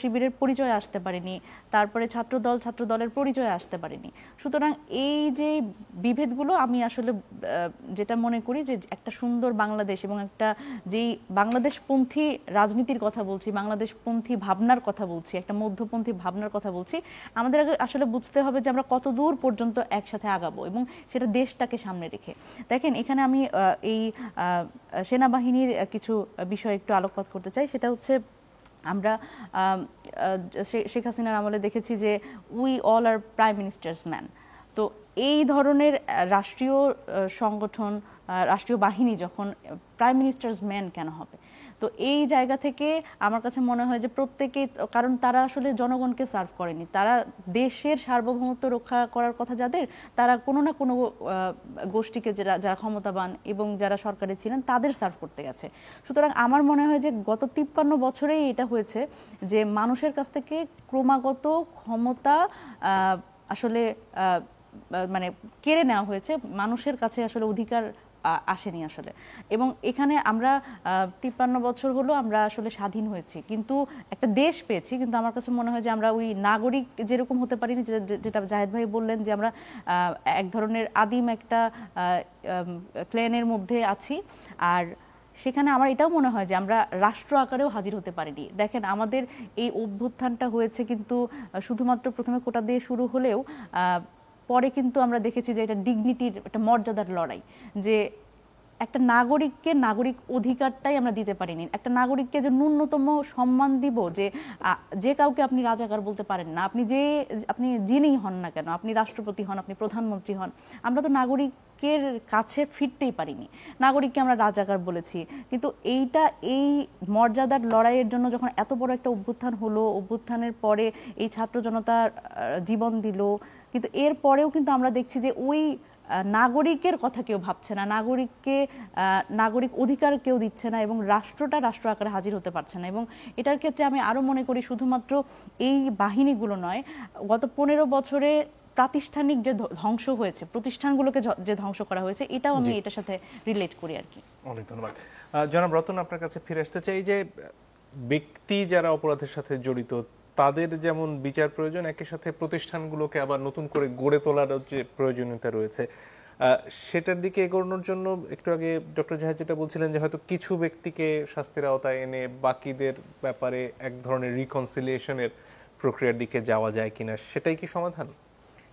শিবিরের পরিচয় আসতে পারেনি, তারপরে ছাত্র দলের পরিচয় আসতে পারেনি। সুতরাং এই যে বিভেদগুলো, আমি আসলে যেটা মনে করি যে একটা সুন্দর বাংলাদেশ এবং একটা যেই বাংলাদেশপন্থী রাজনীতির কথা বলছি, বাংলাদেশপন্থী ভাবনার কথা বলছি, একটা মধ্যপন্থী ভাবনার কথা বলছি, আমাদের আসলে বুঝতে হবে যে আমরা কত দূর পর্যন্ত একসাথে আগাবো এবং সেটা দেশটাকে সামনে রেখে। দেখেন এখানে আমি এই সেনাবাহিনীর কিছু বিষয় একটু আলোকপাত করতে চাই। সেটা হচ্ছে আমরা শেখ হাসিনার আমলে দেখেছি যে we all are prime ministers man. তো এই ধরনের রাষ্ট্রীয় সংগঠন, রাষ্ট্রীয় বাহিনী যখন প্রাইম মিনিস্টার্স ম্যান কেন হবে? তো এই জায়গা থেকে আমার কাছে মনে হয় যে প্রত্যেকেই, কারণ তারা আসলে জনগণকে সার্ভ করেনি, তারা দেশের সার্বভৌমত্ব রক্ষা করার কথা যাদের, তারা কোনো না কোনো গোষ্ঠীকে যারা ক্ষমতাবান এবং যারা সরকারে ছিলেন তাদের সার্ভ করতে গেছে। সুতরাং আমার মনে হয় যে গত 53 বছরেই এটা হয়েছে যে মানুষের কাছ থেকে ক্রমাগত ক্ষমতা আসলে মানে কেড়ে নেওয়া হয়েছে, মানুষের কাছে আসলে অধিকার আসেনি আসলে। এবং এখানে আমরা 53 বছর হলো আমরা আসলে স্বাধীন হয়েছি, কিন্তু একটা দেশ পেয়েছি, কিন্তু আমার কাছে মনে হয় যে আমরা ওই নাগরিক যেরকম হতে পারিনি, যেটা জাহেদ ভাই বললেন যে আমরা এক ধরনের আদিম একটা ক্লেনের মধ্যে আছি। আর সেখানে আমার এটাও মনে হয় যে আমরা রাষ্ট্র আকারেও হাজির হতে পারিনি। দেখেন আমাদের এই অভ্যুত্থানটা হয়েছে কিন্তু শুধুমাত্র প্রথমে কোটা দিয়ে শুরু হলেও পরে কিন্তু আমরা দেখেছি যে এটা ডিগনিটির একটা মর্যাদার লড়াই, যে একটা নাগরিককে নাগরিক অধিকারটাই আমরা দিতে পারিনি। একটা নাগরিককে যে ন্যূনতম সম্মান দিব, যে কাউকে আপনি রাজাকার বলতে পারেন না, আপনি যিনিই হন না কেন, আপনি রাষ্ট্রপতি হন, আপনি প্রধানমন্ত্রী হন, আমরা তো নাগরিকের কাছে ফিরতেই পারিনি, নাগরিককে আমরা রাজাকার বলেছি। কিন্তু এই মর্যাদার লড়াইয়ের জন্য যখন এত বড় একটা অভ্যুত্থান হলো, অভ্যুত্থানের পরে এই ছাত্র জনতা জীবন দিল, কিন্তু এর পরেও কিন্তু আমরা দেখছি যে ওই নাগরিকের কথা কেউ ভাবছে না, নাগরিক অধিকার কেউ দিচ্ছে না এবং রাষ্ট্র আকারে হাজির হতে পারছে না। এবং এটার ক্ষেত্রে আমি আরও মনে করি শুধুমাত্র এই বাহিনীগুলো নয়, গত 15 বছরে প্রাতিষ্ঠানিক যে ধ্বংস হয়েছে, প্রতিষ্ঠানগুলোকে যে ধ্বংস করা হয়েছে, এটাও আমি এটার সাথে রিলেট করি আর কি। অনেক ধন্যবাদ। জনাব রতন, আপনার কাছে ফিরে আসতে চাই যে ব্যক্তি যারা অপরাধের সাথে জড়িত তাদের যেমন বিচার প্রয়োজন, একই সাথে প্রতিষ্ঠানগুলোকে আবার নতুন করে গড়ে তোলার যে প্রয়োজনীয়তা রয়েছে, সেটার দিকে এগোনোর জন্য একটু আগে ডক্টর জাহেদ যেটা বলছিলেন যে হয়তো কিছু ব্যক্তিকে শাস্তির আওতায় এনে বাকিদের ব্যাপারে এক ধরনের রিকনসিলিয়েশনের প্রক্রিয়ার দিকে যাওয়া যায় কিনা, সেটাই কি সমাধান?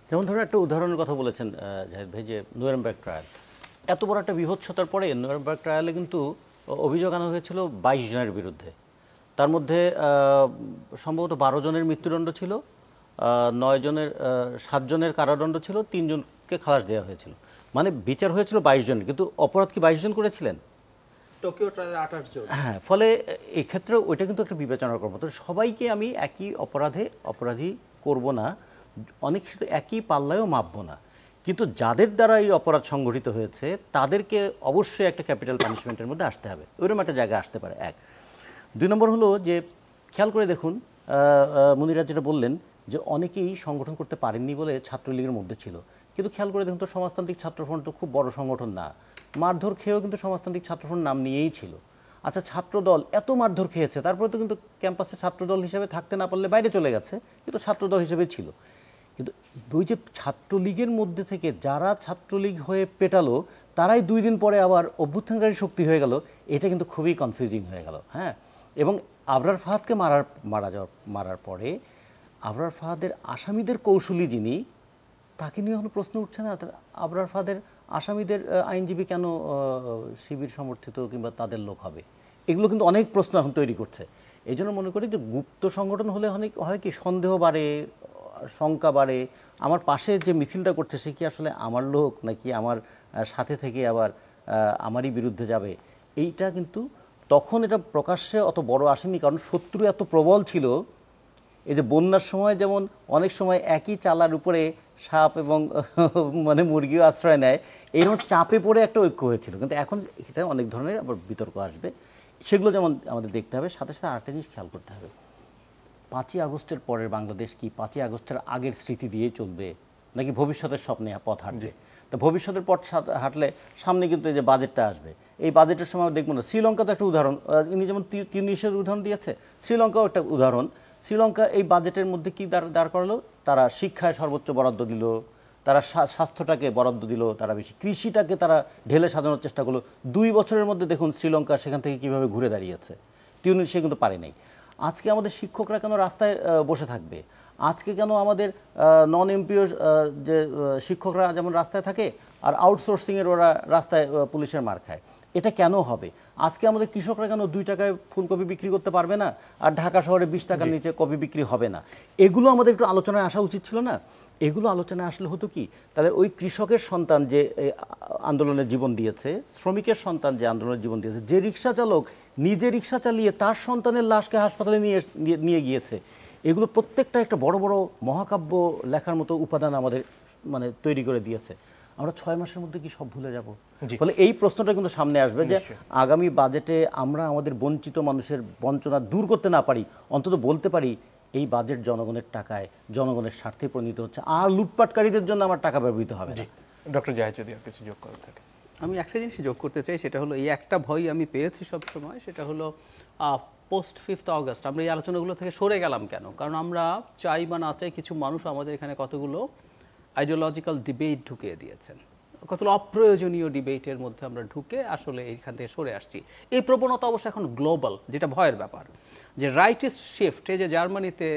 যেমন ধরুন একটা উদাহরণের কথা বলেছেন জাহেদ ভাই, যে নুরেমবার্গ ট্রায়াল, এত বড় একটা বিভৎসতার পরে নুরেমবার্গ ট্রায়ালে কিন্তু অভিযোগ আনা হয়েছিল 22 জনের বিরুদ্ধে। তার মধ্যে সম্ভবত 12 জনের মৃত্যুদণ্ড ছিল, 7 জনের কারাদণ্ড ছিল, 3 জনকে খালাস দেওয়া হয়েছিল। মানে বিচার হয়েছিল 22 জনের, কিন্তু অপরাধ কি 22 জন করেছিলেন? টোকিও ট্রায়ালে 28 জন। হ্যাঁ, ফলে এক্ষেত্রে ওইটা কিন্তু একটা বিবেচনার কর্ম। তো সবাইকে আমি একই অপরাধী করব না, অনেক ক্ষেত্রে একই পাল্লায়ও মাপবো না, কিন্তু যাদের দ্বারা এই অপরাধ সংগঠিত হয়েছে তাদেরকে অবশ্যই একটা ক্যাপিটাল পানিশমেন্টের মধ্যে আসতে হবে, ওইরকম একটা জায়গায় আসতে পারে। 1 2 নম্বর হলো যে খেয়াল করে দেখুন, মুনিরা যেটা বললেন যে অনেকেই সংগঠন করতে পারেননি বলে ছাত্রলীগের মধ্যে ছিল, কিন্তু খেয়াল করে দেখুন তো সমাজতান্ত্রিক ছাত্রফ্রন্ট তো খুব বড় সংগঠন না, মারধর খেয়েও কিন্তু সমাজতান্ত্রিক ছাত্রফ্রন্ট নাম নিয়েই ছিল। আচ্ছা, ছাত্রদল এত মারধর খেয়েছে, তারপরে তো কিন্তু ক্যাম্পাসে ছাত্রদল হিসেবে থাকতে না পারলে বাইরে চলে গেছে, কিন্তু ছাত্রদল হিসেবে ছিল। কিন্তু ওই যে ছাত্রলীগের মধ্যে থেকে যারা ছাত্রলীগ হয়ে পেটালো তারাই 2 দিন পরে আবার অভ্যুত্থানকারী শক্তি হয়ে গেল, এটা কিন্তু খুবই কনফিউজিং হয়ে গেল। হ্যাঁ, এবং আবরার ফাহাদকে মারার পরে আবরার ফাহাদের আসামিদের কৌশলী যিনি, তাকে নিয়ে কোনো প্রশ্ন উঠছে না। আবরার ফাহাদের আসামিদের আইনজীবী কেন শিবির সমর্থিত কিংবা তাদের লোক হবে? এগুলো কিন্তু অনেক প্রশ্ন এখন তৈরি করছে। এই জন্য মনে করি যে গুপ্ত সংগঠন হলে অনেক হয় কি, সন্দেহ বাড়ে, শঙ্কা বাড়ে। আমার পাশে যে মিছিলটা করছে সে কি আসলে আমার লোক, নাকি আমার সাথে থেকে আবার আমারই বিরুদ্ধে যাবে? এইটা কিন্তু তখন এটা প্রকাশ্যে অত বড় আসেনি, কারণ শত্রু এত প্রবল ছিল। এই যে বন্যার সময় যেমন অনেক সময় একই চালার উপরে সাপ এবং মানে মুরগিও আশ্রয় নেয়, এরকম চাপে পড়ে একটা ঐক্য হয়েছিল। কিন্তু এখন এটা অনেক ধরনের আবার বিতর্ক আসবে, সেগুলো যেমন আমাদের দেখতে হবে। সাথে সাথে আরেকটা জিনিস খেয়াল করতে হবে, 5ই আগস্টের পরের বাংলাদেশ কি 5ই আগস্টের আগের স্মৃতি দিয়েই চলবে, নাকি ভবিষ্যতের স্বপ্নে পথ হাঁটবে? তো ভবিষ্যতের পথ হাঁটলে সামনে কিন্তু এই যে বাজেটটা আসবে, এই বাজেটের সময় দেখবো না, শ্রীলঙ্কা তো একটা উদাহরণ, ইনি যেমন তিউনিসিয়ার উদাহরণ দিয়েছে, শ্রীলঙ্কাও একটা উদাহরণ। শ্রীলঙ্কা এই বাজেটের মধ্যে কি দাঁড় করালো? তারা শিক্ষায় সর্বোচ্চ বরাদ্দ দিল, তারা স্বাস্থ্যটাকে বরাদ্দ দিল, তারা বেশি কৃষিটাকে তারা ঢেলে সাজানোর চেষ্টা করলো। 2 বছরের মধ্যে দেখুন শ্রীলঙ্কা সেখান থেকে কিভাবে ঘুরে দাঁড়িয়েছে। তিউনিসিয়া কিন্তু পারে নাই। আজকে আমাদের শিক্ষকরা কেন রাস্তায় বসে থাকবে? আজকে কেন আমাদের নন এমপিও যে শিক্ষকরা যেমন রাস্তায় থাকে আর আউটসোর্সিংয়ের ওরা রাস্তায় পুলিশের মার খায়? এটা কেন হবে? আজকে আমাদের কৃষকরা কেন 2 টাকায় ফুলকপি বিক্রি করতে পারবে না, আর ঢাকা শহরে 20 টাকার নিচে কপি বিক্রি হবে না? এগুলো আমাদের একটু আলোচনায় আসা উচিত ছিল না? এগুলো আলোচনায় আসলে হতো কি, তাহলে ওই কৃষকের সন্তান যে আন্দোলনের জীবন দিয়েছে, শ্রমিকের সন্তান যে আন্দোলনের জীবন দিয়েছে, যে রিক্সা চালক নিজে রিক্সা চালিয়ে তার সন্তানের লাশকে হাসপাতালে নিয়ে গিয়েছে, এগুলো প্রত্যেকটা একটা বড় বড় মহাকাব্য লেখার মতো উপাদান আমাদের মানে তৈরি করে দিয়েছে। আমরা 6 মাসের মধ্যে কি সব ভুলে যাব? ফলে এই প্রশ্নটা কিন্তু সামনে আসবে যে আগামী বাজেটে আমরা আমাদের বঞ্চিত মানুষের বঞ্চনা দূর করতে না পারি, অন্তত বলতে পারি এই বাজেট জনগণের টাকায় জনগণের স্বার্থে পরিণত হচ্ছে, আর লুটপাটকারীদের জন্য আমার টাকা ব্যবহৃত হবে না। ডক্টর জাহেদ যদি আর কিছু যোগ করা থাকে। আমি একটা জিনিস যোগ করতে চাই, সেটা হলো এই একটা ভয় আমি পেয়েছি সবসময়, সেটা হলো পোস্ট 5th অগস্ট আমরা এই আলোচনাগুলো থেকে সরে গেলাম কেন? কারণ আমরা চাই বা না চাই কিছু মানুষ আমাদের এখানে কতগুলো আইডিওলজিক্যাল ডিবেট ঢুকিয়ে দিয়েছেন, কতগুলো অপ্রয়োজনীয় ডিবেটের মধ্যে আমরা ঢুকে আসলে এইখান থেকে সরে আসছি। এই প্রবণতা অবশ্য এখন গ্লোবাল, যেটা ভয়ের ব্যাপার, যে রাইটিস্ট শিফট। এই যে জার্মানিতে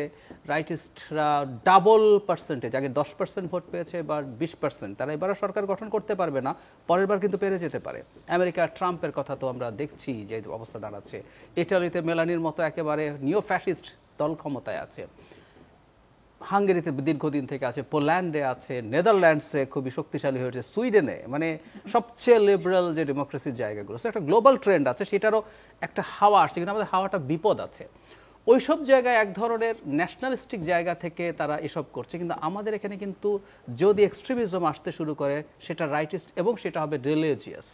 রাইটিস্টরা ডাবল পার্সেন্টেজ, আগে 10% ভোট পেয়েছে, এবার 20%, তারা এবারও সরকার গঠন করতে পারবে না, পরের বার কিন্তু পেরে যেতে পারে। আমেরিকার ট্রাম্পের কথা তো আমরা দেখছি যে অবস্থা দাঁড়াচ্ছে। ইটালিতে মেলানির মতো একেবারে নিও ফ্যাসিস্ট দল ক্ষমতায় আছে। হাঙ্গেরিতে দীর্ঘদিন থেকে আছে, পোল্যান্ডে আছে, নেদারল্যান্ডসে খুবই শক্তিশালী হয়েছে, সুইডেনে, মানে সবচেয়ে লিবারেল যে ডেমোক্রেসির জায়গাগুলো, একটা গ্লোবাল ট্রেন্ড আছে, সেটারও একটা হাওয়া আসছে, কিন্তু আমাদের হাওয়াটা বিপদ আছে। ওইসব জায়গায় এক ধরনের ন্যাশনালিস্টিক জায়গা থেকে তারা এসব করছে, কিন্তু আমাদের এখানে কিন্তু যদি এক্সট্রিমিজম আসতে শুরু করে সেটা রাইটিস্ট এবং সেটা হবে রিলিজিয়াস।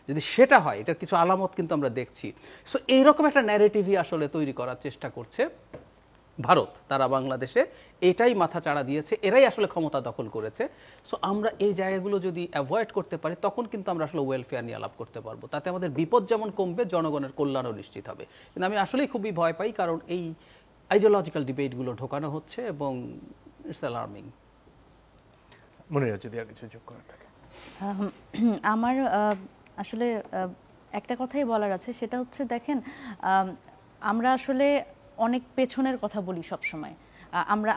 যদি সেটা হয়, এটার কিছু আলামত কিন্তু আমরা দেখছি। সো এইরকম একটা ন্যারেটিভই আসলে তৈরি করার চেষ্টা করছে ভারত, তারা বাংলাদেশে এটাই মাথা চাড়া দিয়েছে, এরাই আসলে ক্ষমতা দখল করেছে। সো আমরা এই জায়গাগুলো যদি অ্যাভয়েড করতে পারি তখন কিন্তু আমরা আসলে ওয়েলফেয়ার নিয়ে আলাপ করতে পারবো। তাতে আমাদের বিপদ যেমন কমবে, জনগণের কল্যাণও নিশ্চিত হবে। কিন্তু আমি আসলেই খুবই ভয় পাই, কারণ এই আইডিওলজিক্যাল ডিবেটগুলো ঢোকানো হচ্ছে এবং ইটস অ্যালার্মিং। মনিরা যদি আর কিছু যোগ করার থাকে। আমার আসলে একটা কথাই বলার আছে, সেটা হচ্ছে দেখেন, আমরা আসলে অনেক পেছনের কথা বলি সব সময়।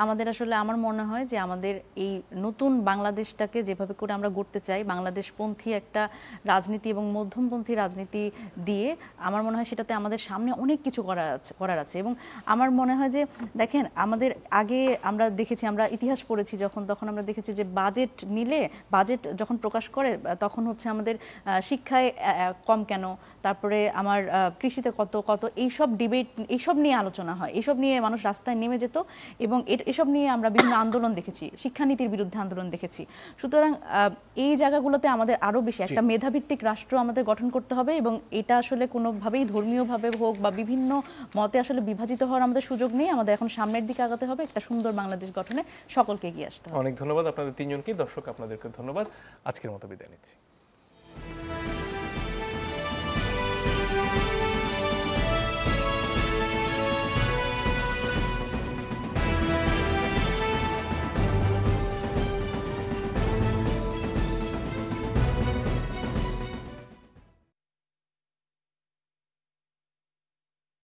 আমাদের আসলে আমার মনে হয় যে আমাদের এই নতুন বাংলাদেশটাকে যেভাবে করে আমরা গড়তে চাই, বাংলাদেশপন্থী একটা রাজনীতি এবং মধ্যমপন্থী রাজনীতি দিয়ে, আমার মনে হয় সেটাতে আমাদের সামনে অনেক কিছু করার আছে। এবং আমার মনে হয় যে দেখেন, আমাদের আগে আমরা দেখেছি, আমরা ইতিহাস পড়েছি তখন আমরা দেখেছি যে বাজেট যখন প্রকাশ করে তখন হচ্ছে আমাদের শিক্ষায় কম কেন, তারপরে আমার কৃষিতে কত এইসব ডিবেট, এইসব নিয়ে আলোচনা হয়, এইসব নিয়ে মানুষ রাস্তায় নেমে যেত এবং এসব নিয়ে আমরা বিভিন্ন আন্দোলন দেখেছি, শিক্ষানীতির বিরুদ্ধে আন্দোলন দেখেছি। সুতরাং এই জায়গাগুলোতে আমাদের আরো বেশি একটা মেধাভিত্তিক রাষ্ট্র আমাদের গঠন করতে হবে এবং এটা আসলে কোনোভাবেই ধর্মীয়ভাবে হোক বা বিভিন্ন মতে আসলে বিভাজিত হওয়ার আমাদের সুযোগ নেই। আমাদের এখন সামনের দিকে আগাতে হবে, একটা সুন্দর বাংলাদেশ গঠনে সকলকে এগিয়ে আসতে হবে। অনেক ধন্যবাদ আপনাদের তিনজনকে। দর্শক আপনাদেরকে ধন্যবাদ। আজকের মতো বিদায় নিচ্ছি।